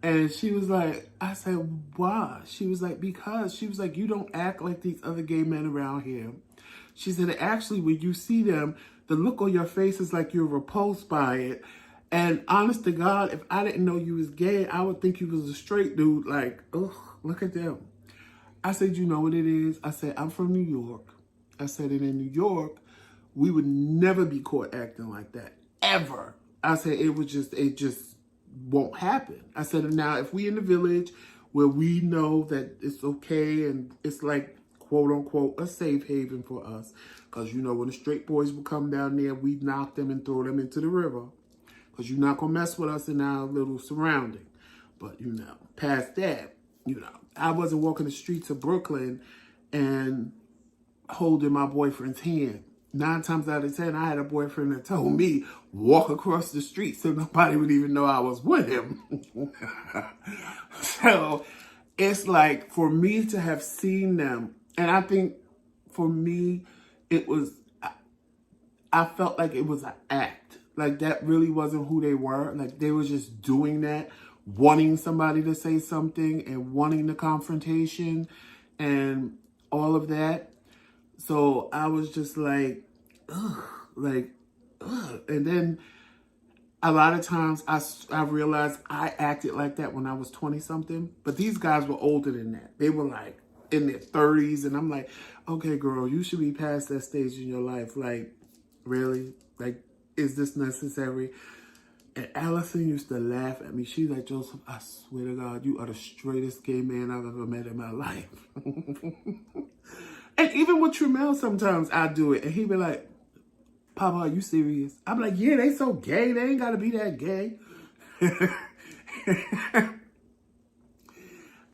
And she was like, I said, why? She was like, because. She was like, you don't act like these other gay men around here. She said, actually, when you see them, the look on your face is like you're repulsed by it. And honest to God, if I didn't know you was gay, I would think you was a straight dude. Like, ugh, look at them. I said, you know what it is? I said, I'm from New York. I said, and in New York, we would never be caught acting like that, ever. I said, it just won't happen. I said, and now if we in the village where we know that it's okay and it's like, quote unquote, a safe haven for us, because you know when the straight boys would come down there, we'd knock them and throw them into the river, because you're not going to mess with us in our little surrounding. But, you know, past that, you know, I wasn't walking the streets of Brooklyn and holding my boyfriend's hand. 9 times out of 10, I had a boyfriend that told me, walk across the street so nobody would even know I was with him. So it's like, for me to have seen them, and I think for me, it was, I felt like it was an act. Like that really wasn't who they were. Like they were just doing that, wanting somebody to say something and wanting the confrontation and all of that. So I was just like, ugh, like, ugh. And then a lot of times I realized I acted like that when I was 20 something, but these guys were older than that. They were like in their 30s. And I'm like, okay, girl, you should be past that stage in your life. Like, really? Like, is this necessary? And Allison used to laugh at me. She's like, Joseph, I swear to God, you are the straightest gay man I've ever met in my life. And even with Tramel, sometimes I do it. And he be like, Papa, are you serious? I'm like, yeah, they so gay. They ain't got to be that gay.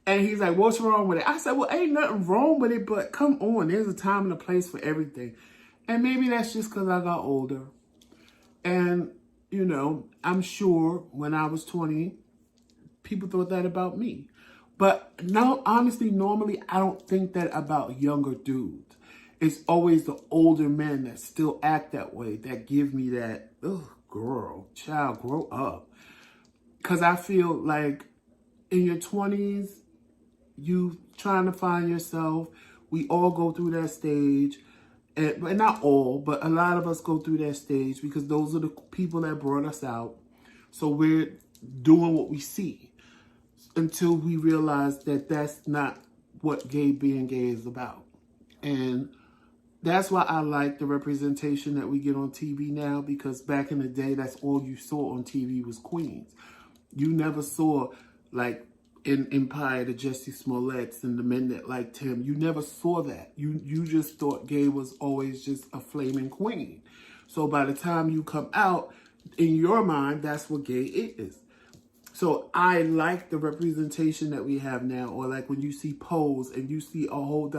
And he's like, what's wrong with it? I said, well, ain't nothing wrong with it, but come on. There's a time and a place for everything. And maybe that's just because I got older. And, you know, I'm sure when I was 20, people thought that about me. But no, honestly, normally, I don't think that about younger dudes. It's always the older men that still act that way, that give me that, ugh, girl, child, grow up. Because I feel like in your 20s, you trying to find yourself. We all go through that stage. And not all, but a lot of us go through that stage because those are the people that brought us out. So we're doing what we see until we realize that that's not what being gay is about. And that's why I like the representation that we get on TV now, because back in the day, that's all you saw on TV was queens. You never saw, like, in Empire, the Jussie Smolletts and the men that liked him. You never saw that. You just thought gay was always just a flaming queen. So by the time you come out, in your mind, that's what gay is. So I like the representation that we have now, or like when you see Pose and you see a whole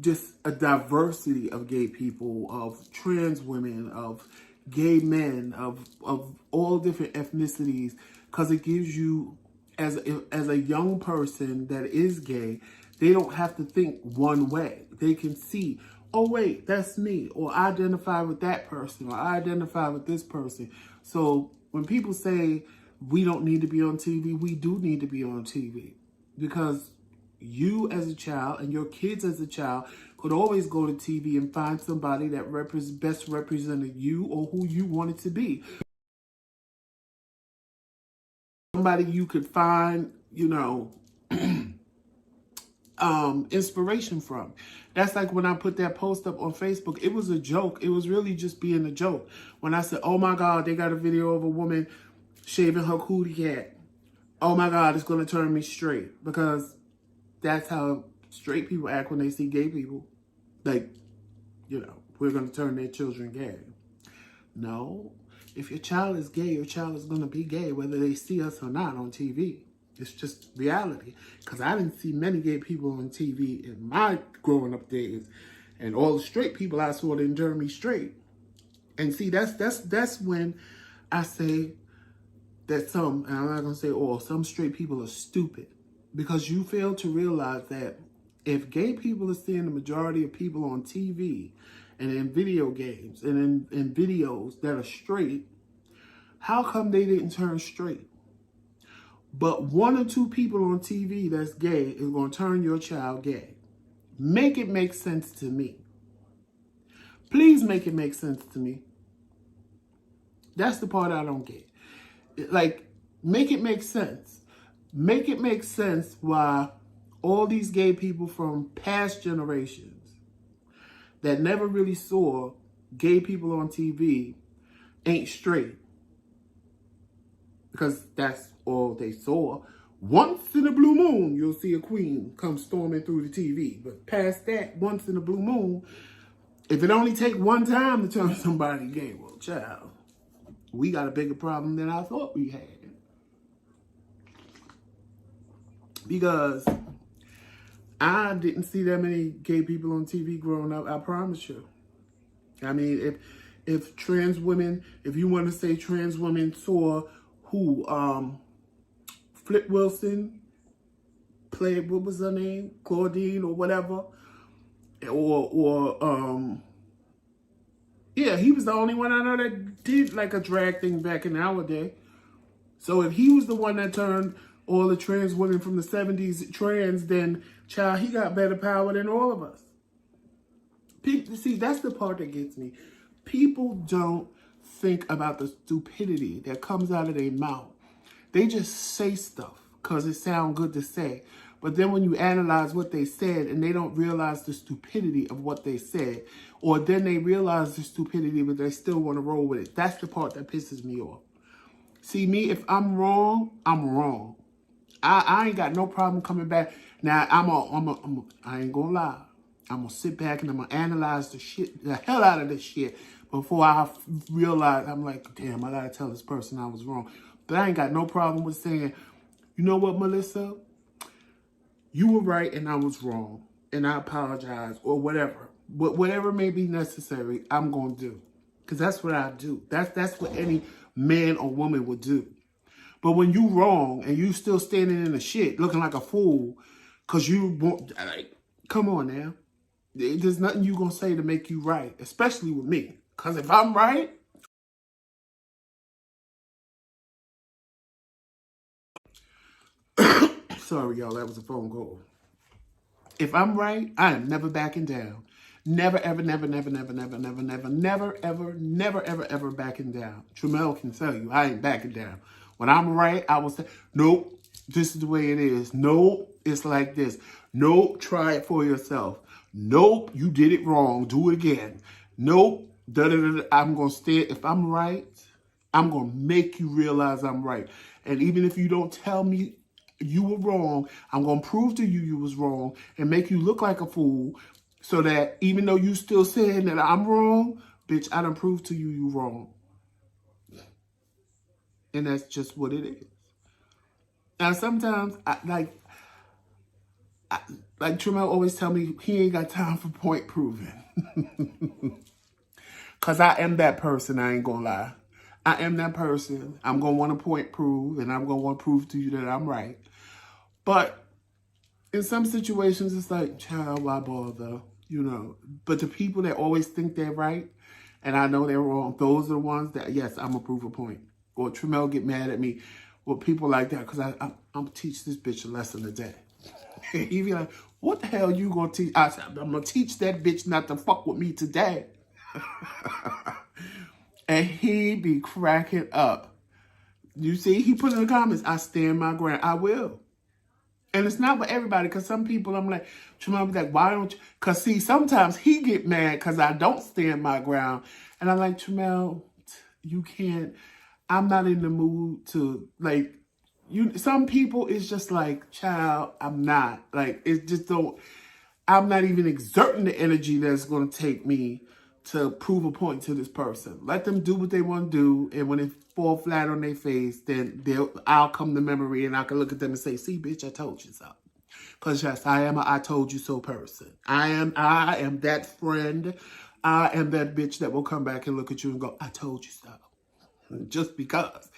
just a diversity of gay people, of trans women, of gay men, of all different ethnicities, because it gives you, as a young person that is gay, they don't have to think one way. They can see, oh wait, that's me, or I identify with that person, or I identify with this person. So when people say we don't need to be on TV, we do need to be on TV, because you as a child and your kids as a child could always go to TV and find somebody that best represented you or who you wanted to be. somebody you could find, you know, inspiration from. That's like when I put that post up on Facebook. It was a joke. It was really just being a joke. When I said, oh my God, they got a video of a woman shaving her cootie cat. Oh my God, it's going to turn me straight. Because that's how straight people act when they see gay people. Like, you know, we're going to turn their children gay. No. If your child is gay, your child is going to be gay, whether they see us or not on TV. It's just reality. Because I didn't see many gay people on TV in my growing up days. And all the straight people I saw didn't turn me straight. And see, that's when I say that some, and I'm not going to say all, some straight people are stupid. Because you fail to realize that if gay people are seeing the majority of people on TV and in video games and in videos that are straight, how come they didn't turn straight? But 1 or 2 people on TV that's gay is going to turn your child gay. Make it make sense to me. Please make it make sense to me. That's the part I don't get. Like, make it make sense. Make it make sense why all these gay people from past generations that never really saw gay people on TV ain't straight. Because that's all they saw. Once in a blue moon, you'll see a queen come storming through the TV. But past that, once in a blue moon, if it only take one time to turn somebody gay, well, child, we got a bigger problem than I thought we had. Because I didn't see that many gay people on TV growing up, I promise you. I mean, if trans women, if you want to say trans women saw who, Flip Wilson played, what was her name? Claudine or whatever. Yeah, he was the only one I know that did like a drag thing back in our day. So if he was the one that turned all the trans women from the 70s trans, then, child, he got better power than all of us. See, that's the part that gets me. People don't think about the stupidity that comes out of their mouth. They just say stuff because it sounds good to say. But then when you analyze what they said and they don't realize the stupidity of what they said, or then they realize the stupidity but they still want to roll with it, that's the part that pisses me off. See, me, if I'm wrong, I'm wrong. I ain't got no problem coming back. Now, I ain't gonna lie. I'm gonna sit back and I'm gonna analyze the hell out of this shit before I realize, I'm like, damn, I gotta tell this person I was wrong. But I ain't got no problem with saying, you know what, Melissa? You were right and I was wrong. And I apologize or whatever. But whatever may be necessary, I'm going to do. Because that's what I do. That's what any man or woman would do. But when you wrong and you still standing in the shit looking like a fool because you won't, like, come on now. There's nothing you going to say to make you right, especially with me. Because if I'm right, sorry, y'all, that was a phone call. If I'm right, I am never backing down. Never, ever, never, never, never, never, never, never, never, ever, never, ever, ever backing down. Tramel can tell you, I ain't backing down. When I'm right, I will say, nope, this is the way it is. Nope, it's like this. Nope, try it for yourself. Nope, you did it wrong. Do it again. Nope, da-da-da-da. I'm going to stay. If I'm right, I'm going to make you realize I'm right. And even if you don't tell me you were wrong, I'm going to prove to you was wrong and make you look like a fool so that even though you still saying that I'm wrong, bitch, I done proved to you wrong. And that's just what it is. Now, sometimes, like Tramel always tell me, he ain't got time for point proving. Because I am that person, I ain't going to lie. I am that person. I'm going to want to point prove, and I'm going to want to prove to you that I'm right. But in some situations, it's like, child, why bother? You know, but the people that always think they're right, and I know they're wrong, those are the ones that, yes, I'm going to prove a point. Or Tramel get mad at me with people like that because I'm going to teach this bitch a lesson today. He be like, what the hell you going to teach? I said, I'm going to teach that bitch not to fuck with me today. And he be cracking up. You see, he put in the comments, I stand my ground. I will. And it's not for everybody, because some people, I'm like, Tramel be like, why don't you? Because see, sometimes he get mad because I don't stand my ground. And I'm like, Tramel, you can't, I'm not in the mood to, like, some people, it's just like, child, I'm not. Like, it just don't, I'm not even exerting the energy that's going to take me to prove a point to this person. Let them do what they want to do, and when it fall flat on their face, then I'll come to memory, and I can look at them and say, see, bitch, I told you so. Because yes, I am a I told you so person. I am that friend. I am that bitch that will come back and look at you and go, I told you so. Just because.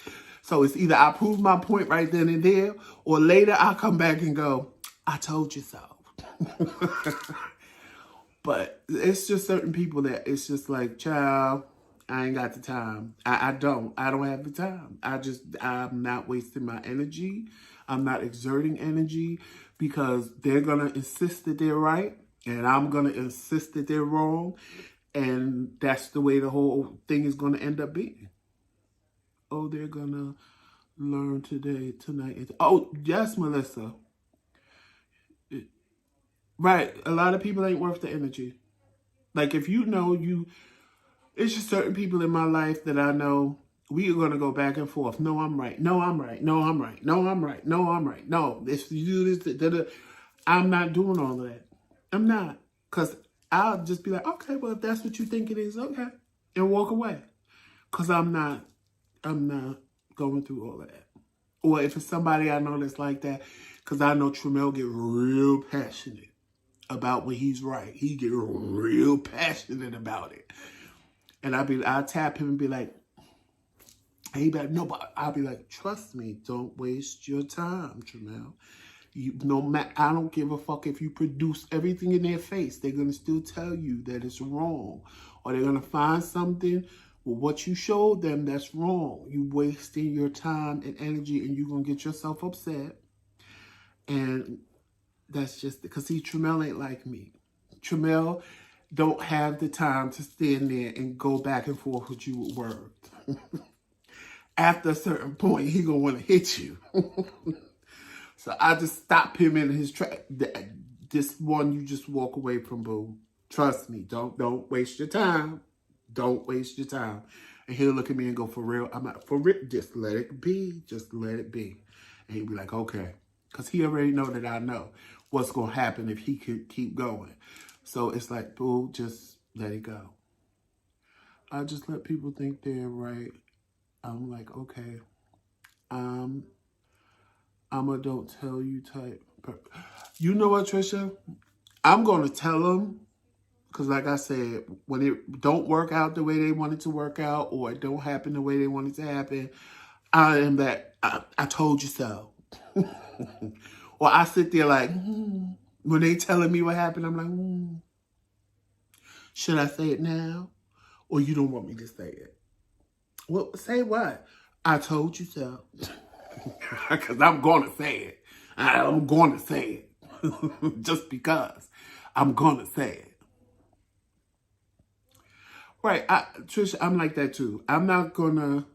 So it's either I prove my point right then and there, or later I come back and go, I told you so. But it's just certain people that it's just like, child, I ain't got the time. I don't have the time. I'm not wasting my energy. I'm not exerting energy, because they're going to insist that they're right, and I'm going to insist that they're wrong. And that's the way the whole thing is going to end up being. Oh, they're going to learn tonight. Oh, yes, Melissa. Right. A lot of people ain't worth the energy. Like, if you know it's just certain people in my life that I know we are going to go back and forth. No, I'm right. No, I'm right. No, I'm right. No, I'm right. No, I'm right. No, if you do this, I'm not doing all of that. I'm not. Because I'll just be like, okay, well, if that's what you think it is, okay. And walk away. Because I'm not going through all of that. Or if it's somebody I know that's like that, because I know Tramel get real passionate about when he's right. He get real passionate about it. And I'll tap him and be like, and he'd be like, no, but I'll be like, trust me, don't waste your time, Tramel. I don't give a fuck if you produce everything in their face. They're going to still tell you that it's wrong. Or they're going to find something with what you showed them that's wrong. You wasting your time and energy, and you're going to get yourself upset. And that's just because, see, Tramel ain't like me. Tramel don't have the time to stand there and go back and forth with you with words. After a certain point, he gonna want to hit you. So I just stop him in his track. This one you just walk away from, boo. Trust me. Don't waste your time. Don't waste your time. And he'll look at me and go, for real? I'm not for real. Just let it be. Just let it be. And he'll be like, okay. Because he already know that I know what's going to happen if he could keep going. So it's like, boo, just let it go. I just let people think they're right. I'm like, okay. I'm a don't tell you type. You know what, Trisha? I'm going to tell them. Because like I said, when it don't work out the way they want it to work out, or it don't happen the way they want it to happen, I am that, I told you so. Or I sit there like, when they telling me what happened, I'm like, should I say it now? Or you don't want me to say it? Well, say what? I told you so. Because I'm going to say it. I'm going to say it. Just because I'm going to say it. Right. Trisha, I'm like that too. I'm not going to.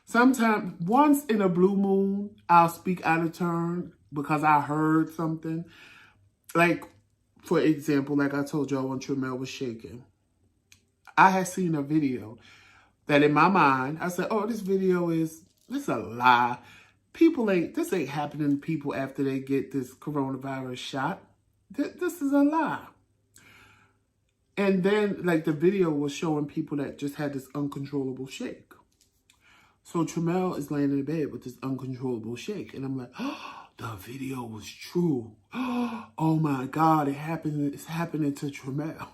Sometimes, once in a blue moon, I'll speak out of turn because I heard something. Like, for example, like I told y'all when Tramel was shaking. I had seen a video that in my mind, I said, oh, this is a lie. This ain't happening to people after they get this coronavirus shot. This is a lie. And then, like, the video was showing people that just had this uncontrollable shake. So Tramel is laying in bed with this uncontrollable shake. And I'm like, oh, the video was true. Oh my God, it's happening to Tramel.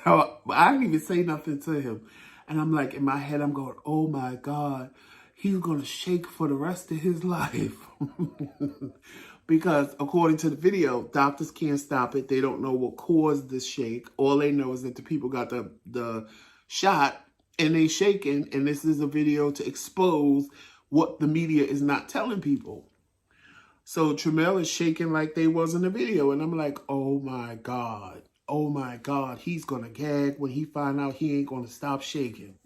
So I didn't even say nothing to him. And I'm like, in my head, I'm going, oh my God, he's going to shake for the rest of his life. Because according to the video, doctors can't stop it. They don't know what caused this shake. All they know is that the people got the shot and they shaking. And this is a video to expose what the media is not telling people. So Tramel is shaking like they was in the video. And I'm like, oh my God. Oh my God. He's going to gag when he find out he ain't going to stop shaking.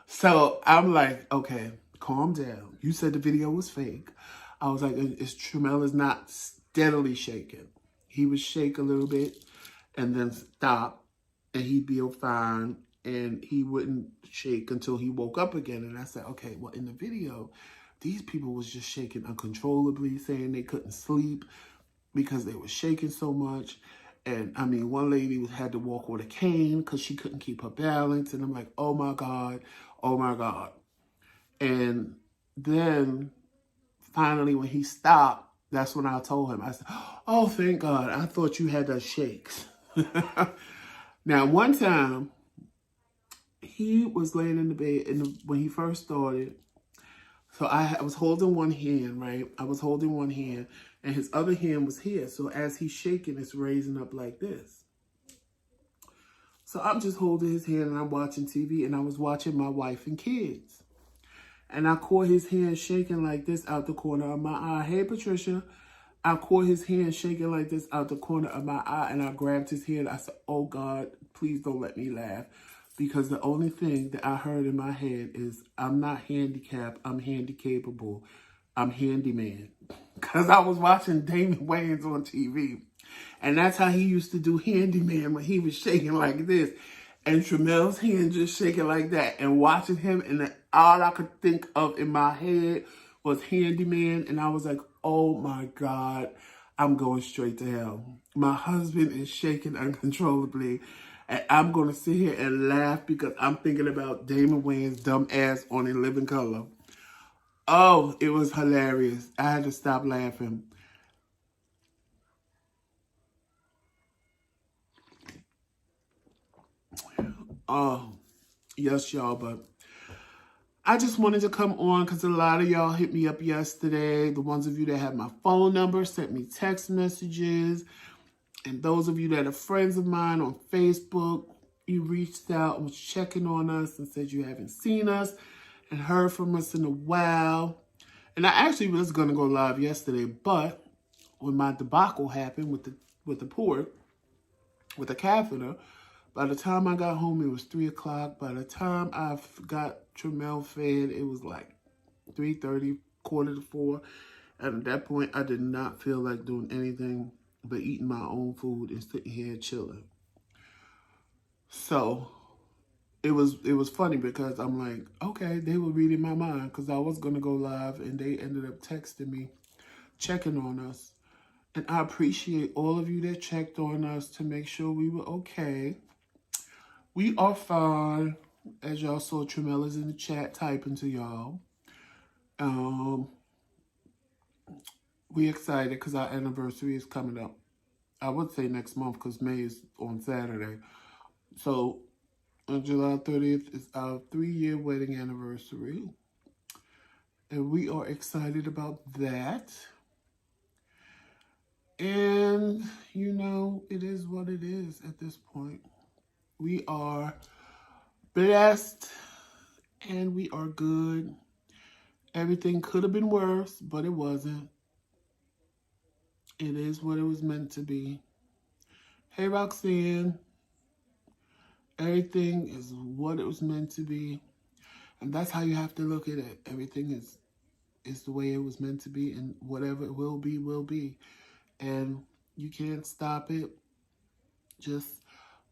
So I'm like, okay, calm down. You said the video was fake. I was like, Tremel is not steadily shaking. He would shake a little bit and then stop, and he'd be fine, and he wouldn't shake until he woke up again. And I said, okay, well, in the video, these people was just shaking uncontrollably, saying they couldn't sleep because they were shaking so much. And I mean, one lady had to walk with a cane because she couldn't keep her balance. And I'm like, oh my God, oh my God. And then finally, when he stopped, that's when I told him, I said, oh, thank God, I thought you had the shakes. Now, one time, he was laying in the bed, and when he first started, so I was holding one hand, right? I was holding one hand, and his other hand was here. So as he's shaking, it's raising up like this. So I'm just holding his hand, and I'm watching TV, and I was watching my wife and kids. And I caught his hand shaking like this out the corner of my eye. Hey, Patricia. I caught his hand shaking like this out the corner of my eye, and I grabbed his hand. I said, oh, God, please don't let me laugh. Because the only thing that I heard in my head is, I'm not handicapped, I'm handicapable. I'm handyman. Because I was watching Damon Wayans on TV. And that's how he used to do handyman, when he was shaking like this. And Tremel's hand just shaking like that. And watching him, and all I could think of in my head was handyman. And I was like, oh my God, I'm going straight to hell. My husband is shaking uncontrollably. And I'm going to sit here and laugh because I'm thinking about Damon Wayans' dumb ass on In Living Color. Oh, it was hilarious. I had to stop laughing. Oh, yes, y'all, but I just wanted to come on because a lot of y'all hit me up yesterday. The ones of you that have my phone number sent me text messages. And those of you that are friends of mine on Facebook, you reached out and was checking on us and said you haven't seen us and heard from us in a while. And I actually was going to go live yesterday, but when my debacle happened with the port, with the catheter, by the time I got home, it was 3 o'clock. By the time I got Tremel fed, it was like 3:30, 3:45. And at that point, I did not feel like doing anything but eating my own food and sitting here chilling. So it was funny because I'm like, okay, they were reading my mind because I was going to go live, and they ended up texting me, checking on us. And I appreciate all of you that checked on us to make sure we were okay. We are fine. As y'all saw, Tremel is in the chat typing to y'all. We excited because our anniversary is coming up. I would say next month because May is on Saturday. So on July 30th is our 3-year wedding anniversary. And we are excited about that. And, you know, it is what it is at this point. We are blessed and we are good. Everything could have been worse, but it wasn't. It is what it was meant to be. Hey, Roxanne. Everything is what it was meant to be. And that's how you have to look at it. Everything is the way it was meant to be, and whatever it will be, will be. And you can't stop it. Just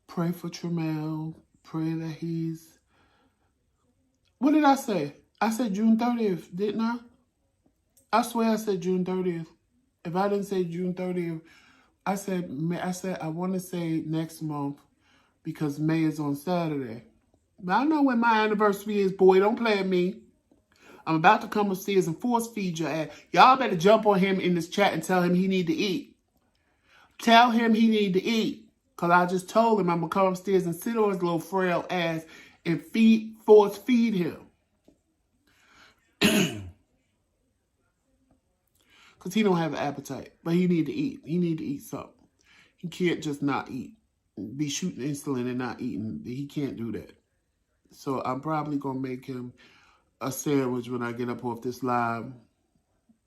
pray for Tremel. Pray that he's... What did I say? I said June 30th, didn't I? I swear I said June 30th. If I didn't say June 30th, I said I want to say next month because May is on Saturday. But I know when my anniversary is, boy. Don't play at me. I'm about to come upstairs and force feed your ass. Y'all better jump on him in this chat and tell him he need to eat. Tell him he need to eat. Because I just told him I'm going to come upstairs and sit on his little frail ass and force feed him. Because he don't have an appetite. But he need to eat. He need to eat something. He can't just not eat. Be shooting insulin and not eating. He can't do that. So I'm probably going to make him a sandwich when I get up off this live.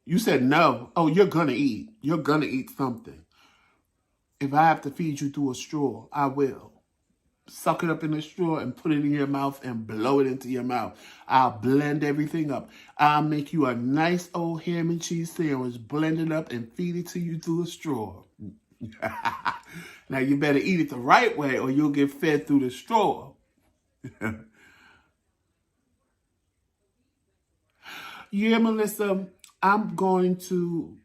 You said no. Oh, you're going to eat. You're going to eat something. If I have to feed you through a straw, I will. suck it up in a straw and put it in your mouth and blow it into your mouth. I'll blend everything up. I'll make you a nice old ham and cheese sandwich, blend it up and feed it to you through a straw. Now you better eat it the right way or you'll get fed through the straw. Yeah, Melissa, I'm going to,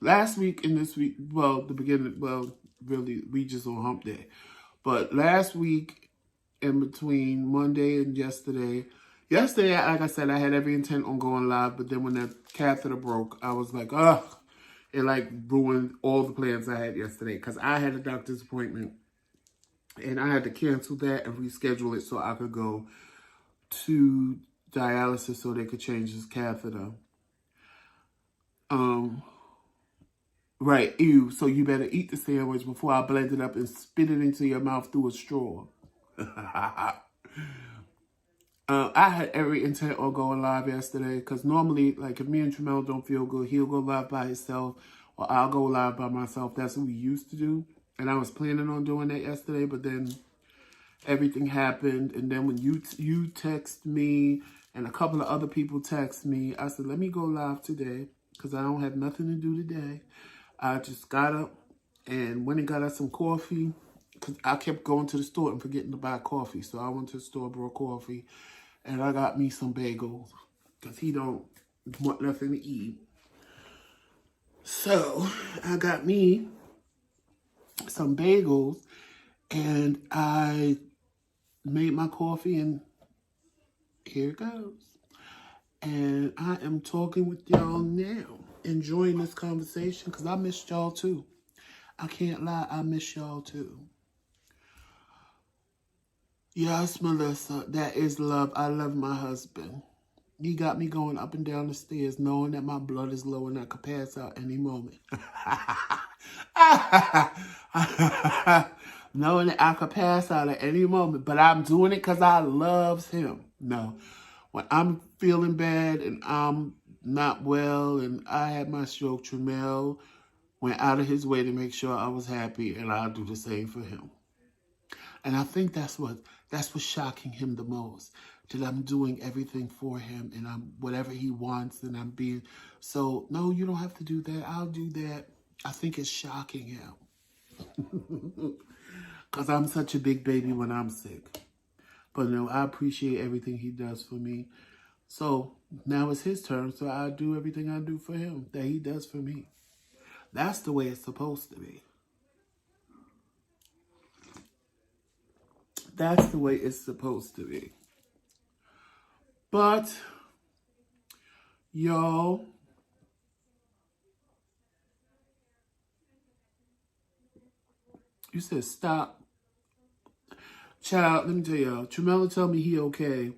last week and this week, well, the beginning, well, really, we just on hump day. But last week, in between Monday and yesterday, like I said, I had every intent on going live, but then when that catheter broke, I was like, ugh, it like ruined all the plans I had yesterday because I had a doctor's appointment and I had to cancel that and reschedule it so I could go to dialysis so they could change this catheter. Right, ew. So you better eat the sandwich before I blend it up and spit it into your mouth through a straw. I had every intent on going live yesterday because normally, like, if me and Tramel don't feel good, he'll go live by himself or I'll go live by myself. That's what we used to do. And I was planning on doing that yesterday, but then everything happened. And then when you text me and a couple of other people text me, I said, let me go live today because I don't have nothing to do today. I just got up and went and got us some coffee because I kept going to the store and forgetting to buy coffee. So I went to the store, brought coffee, and I got me some bagels because he don't want nothing to eat. So I got me some bagels and I made my coffee and here it goes. And I am talking with y'all now, enjoying this conversation because I missed y'all too. I can't lie, I miss y'all too. Yes, Melissa, that is love. I love my husband. He got me going up and down the stairs knowing that my blood is low and I could pass out any moment. Knowing that I could pass out at any moment, but I'm doing it because I love him. No, when I'm feeling bad and I'm not well and I had my stroke, Tramel went out of his way to make sure I was happy, and I'll do the same for him. And I think that's what's shocking him the most, that I'm doing everything for him and I'm whatever he wants and I'm being, so no, you don't have to do that. I'll do that. I think it's shocking him because I'm such a big baby when I'm sick. But no, I appreciate everything he does for me. So now it's his turn, so I do everything I do for him that he does for me. That's the way it's supposed to be. That's the way it's supposed to be. But, y'all, you said stop. Child, let me tell y'all, Tramella told me he okay.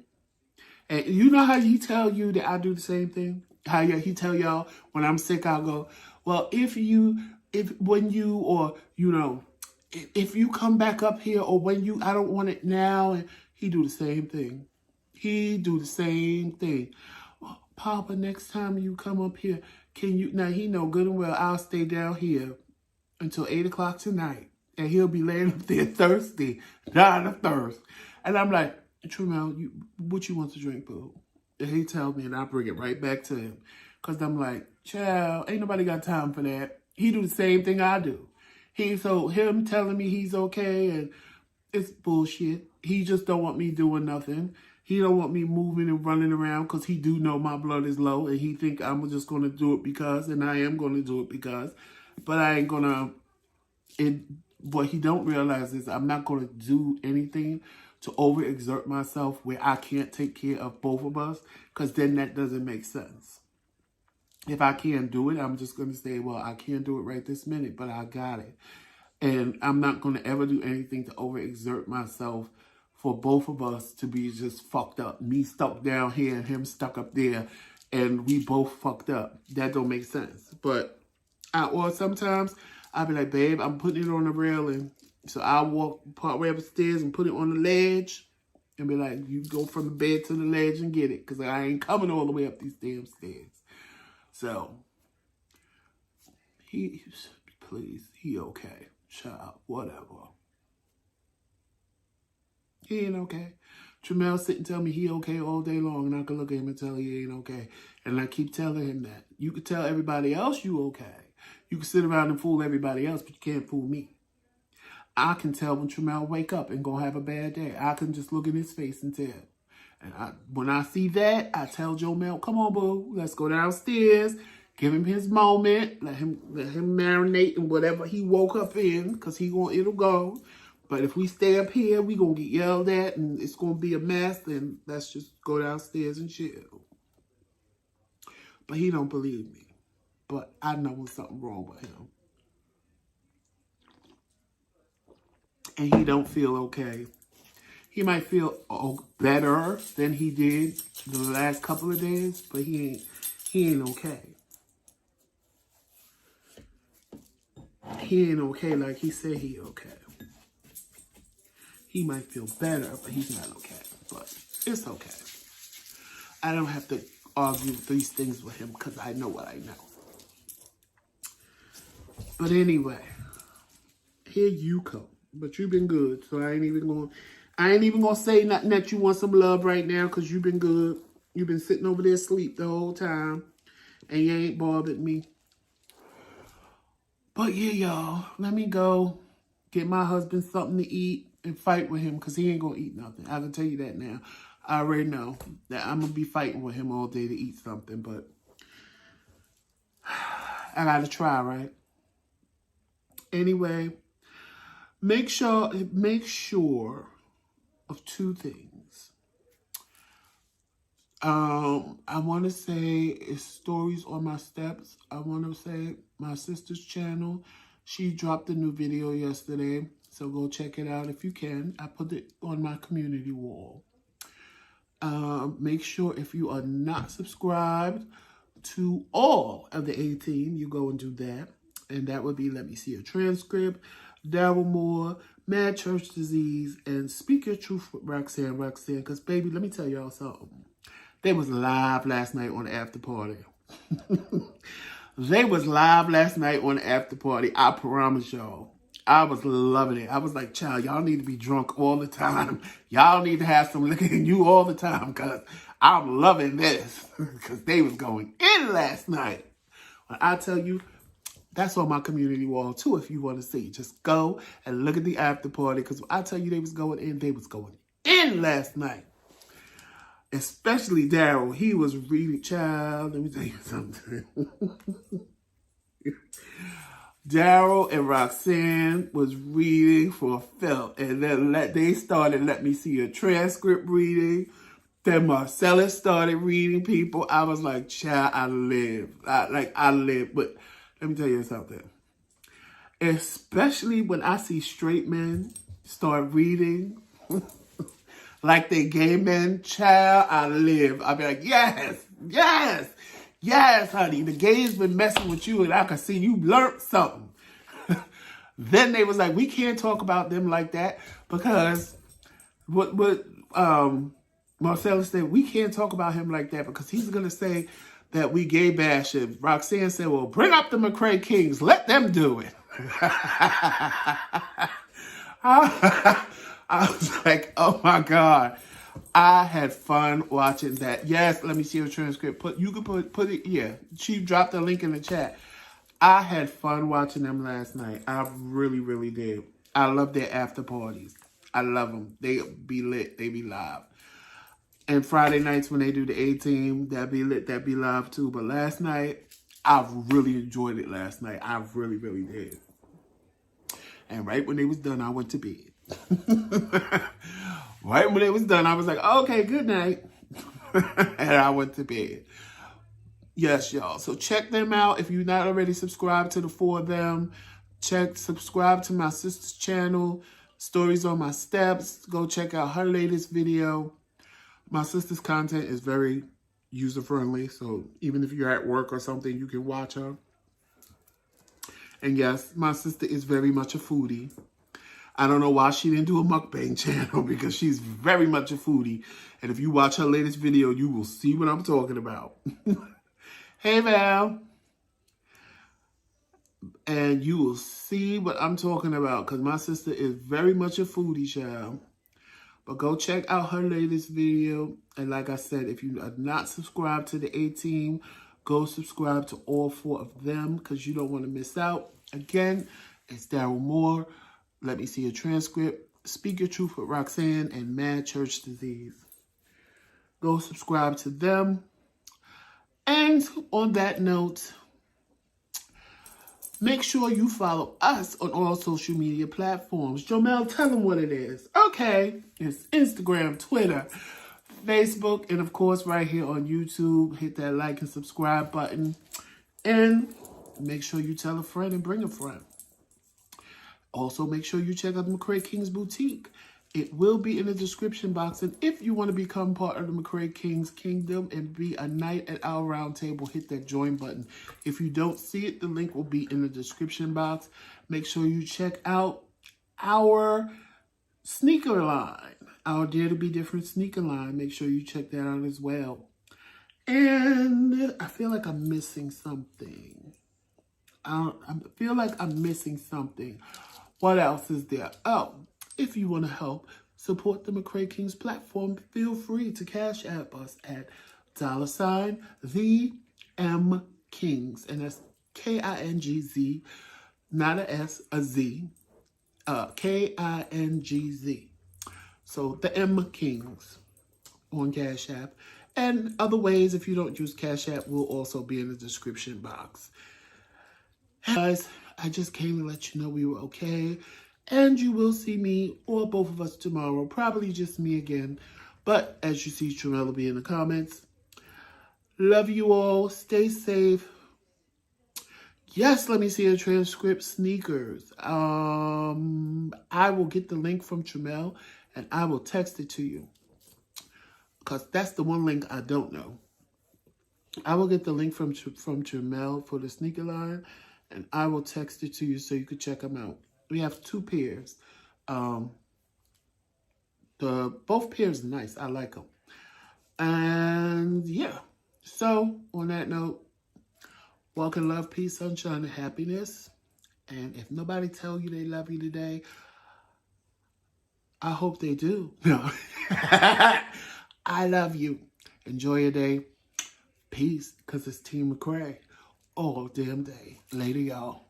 And you know how he tell you that I do the same thing? How he tell y'all when I'm sick, I'll go, well, if you come back up here or when you, I don't want it now. And he do the same thing. He do the same thing. Well, Papa, next time you come up here, can you, now he know good and well I'll stay down here until 8 o'clock tonight. And he'll be laying up there thirsty, dying of thirst. And I'm like, Tramel, what you want to drink, boo? And he tells me and I bring it right back to him. Because I'm like, child, ain't nobody got time for that. He do the same thing I do. So him telling me he's okay and it's bullshit. He just don't want me doing nothing. He don't want me moving and running around because he do know my blood is low and he think I'm just going to do it because, and I am going to do it because, but I ain't going to, what he don't realize is I'm not going to do anything to overexert myself where I can't take care of both of us because then that doesn't make sense. If I can't do it, I'm just going to say, well, I can't do it right this minute, but I got it. And I'm not going to ever do anything to overexert myself for both of us to be just fucked up. Me stuck down here and him stuck up there and we both fucked up. That don't make sense. But, or sometimes I'll be like, babe, I'm putting it on the railing. So I'll walk part way upstairs and put it on the ledge and be like, you go from the bed to the ledge and get it because I ain't coming all the way up these damn stairs. So, please, he okay, child, whatever. He ain't okay. Tramel sit and tell me he okay all day long, and I can look at him and tell he ain't okay. And I keep telling him that. You can tell everybody else you okay. You can sit around and fool everybody else, but you can't fool me. I can tell when Tramel wake up and gonna have a bad day. I can just look in his face and tell. And when I see that, I tell Joe Mel, come on, boo, let's go downstairs. Give him his moment. Let him marinate in whatever he woke up in, because it'll go. But if we stay up here, we gonna get yelled at and it's gonna be a mess. Then let's just go downstairs and chill. But he don't believe me. But I know there's something wrong with him. And he don't feel okay. He might feel better than he did the last couple of days, but he ain't okay. He ain't okay like he said he okay. He might feel better, but he's not okay. But it's okay. I don't have to argue these things with him because I know what I know. But anyway, here you come. But you've been good, so I ain't even gonna say nothing that you want some love right now, because you've been good. You've been sitting over there asleep the whole time, and you ain't bothered me. But yeah, y'all, let me go get my husband something to eat and fight with him, because he ain't gonna eat nothing. I can tell you that now. I already know that I'm gonna be fighting with him all day to eat something, but I gotta try, right? Anyway, make sure of two things. I want to say it's Stories on My Steps. I want to say my sister's channel. She dropped a new video yesterday, so go check it out if you can. I put it on my community wall. Make sure if you are not subscribed to all of the 18, you go and do that. And that would be Let Me See a Transcript, Daryl Moore, Mad Church Disease, and Speak Your Truth with Roxanne. Because, baby, let me tell y'all something. They was live last night on the after party. They was live last night on the after party. I promise y'all. I was loving it. I was like, child, y'all need to be drunk all the time. Y'all need to have some liquor in you all the time, because I'm loving this. Because they was going in last night. When I tell you, that's on my community wall, too, if you want to see. Just go and look at the after party, because I tell you they was going in last night. Especially Daryl. He was reading, child, let me tell you something. Daryl and Roxanne was reading for Phil, and then they started Let Me See a Transcript reading. Then Marcellus started reading people. I was like, child, I live. I live. But let me tell you something. Especially when I see straight men start reading like they gay men, child, I live. I'll be like, yes, yes, yes, honey. The gays been messing with you, and I can see you learned something. Then they was like, we can't talk about them like that, because what Marcellus said, we can't talk about him like that because he's going to say that we gay bash him. Roxanne said, well, bring up the McRae Kings. Let them do it. I was like, oh my God. I had fun watching that. Yes, let me see your transcript. You can put it, yeah. She dropped the link in the chat. I had fun watching them last night. I really, really did. I love their after parties. I love them. They be lit. They be live. And Friday nights when they do the A-Team, that be lit, that be live too. But last night, I really enjoyed it last night. I really, really did. And right when they was done, I went to bed. Right when it was done, I was like, okay, good night. And I went to bed. Yes, y'all. So check them out. If you're not already subscribed to the four of them, subscribe to my sister's channel, Stories on My Steps. Go check out her latest video. My sister's content is very user-friendly, so even if you're at work or something, you can watch her. And yes, my sister is very much a foodie. I don't know why she didn't do a mukbang channel, because she's very much a foodie. And if you watch her latest video, you will see what I'm talking about. Hey, Val. And you will see what I'm talking about, because my sister is very much a foodie, child. But go check out her latest video. And like I said, if you are not subscribed to the A-Team, go subscribe to all 4 of them because you don't want to miss out. Again, it's Daryl Moore. Let me see your transcript. Speak Your Truth with Roxanne and Mad Church Disease. Go subscribe to them. And on that note, make sure you follow us on all social media platforms. Jomel, tell them what it is. Okay, it's Instagram, Twitter, Facebook, and of course right here on YouTube. Hit that like and subscribe button. And make sure you tell a friend and bring a friend. Also, make sure you check out the McRae Kingz Boutique. It will be in the description box. And if you want to become part of the McRae King's Kingdom and be a knight at our round table, hit that join button. If you don't see it, the link will be in the description box. Make sure you check out our sneaker line, our Dare to Be Different sneaker line. Make sure you check that out as well. And I feel like I'm missing something. I feel like I'm missing something. What else is there? Oh, if you want to help support the McRae Kingz platform, feel free to cash app us at $TheMKingz. And that's K-I-N-G-Z, not a S, a Z. K-I-N-G-Z. So TheMKingz on Cash App. And other ways, if you don't use Cash App, will also be in the description box. Guys, I just came to let you know we were okay. And you will see me or both of us tomorrow. Probably just me again. But as you see, Tremel will be in the comments. Love you all. Stay safe. Yes, let me see a transcript. Sneakers. I will get the link from Tremel and I will text it to you. Because that's the one link I don't know. I will get the link from Tremel for the sneaker line. And I will text it to you so you can check them out. We have 2 pairs. Both pairs are nice. I like them. And yeah. So on that note, walk in love, peace, sunshine, and happiness. And if nobody tell you they love you today, I hope they do. No. I love you. Enjoy your day. Peace, because it's Team McRae all damn day. Later, y'all.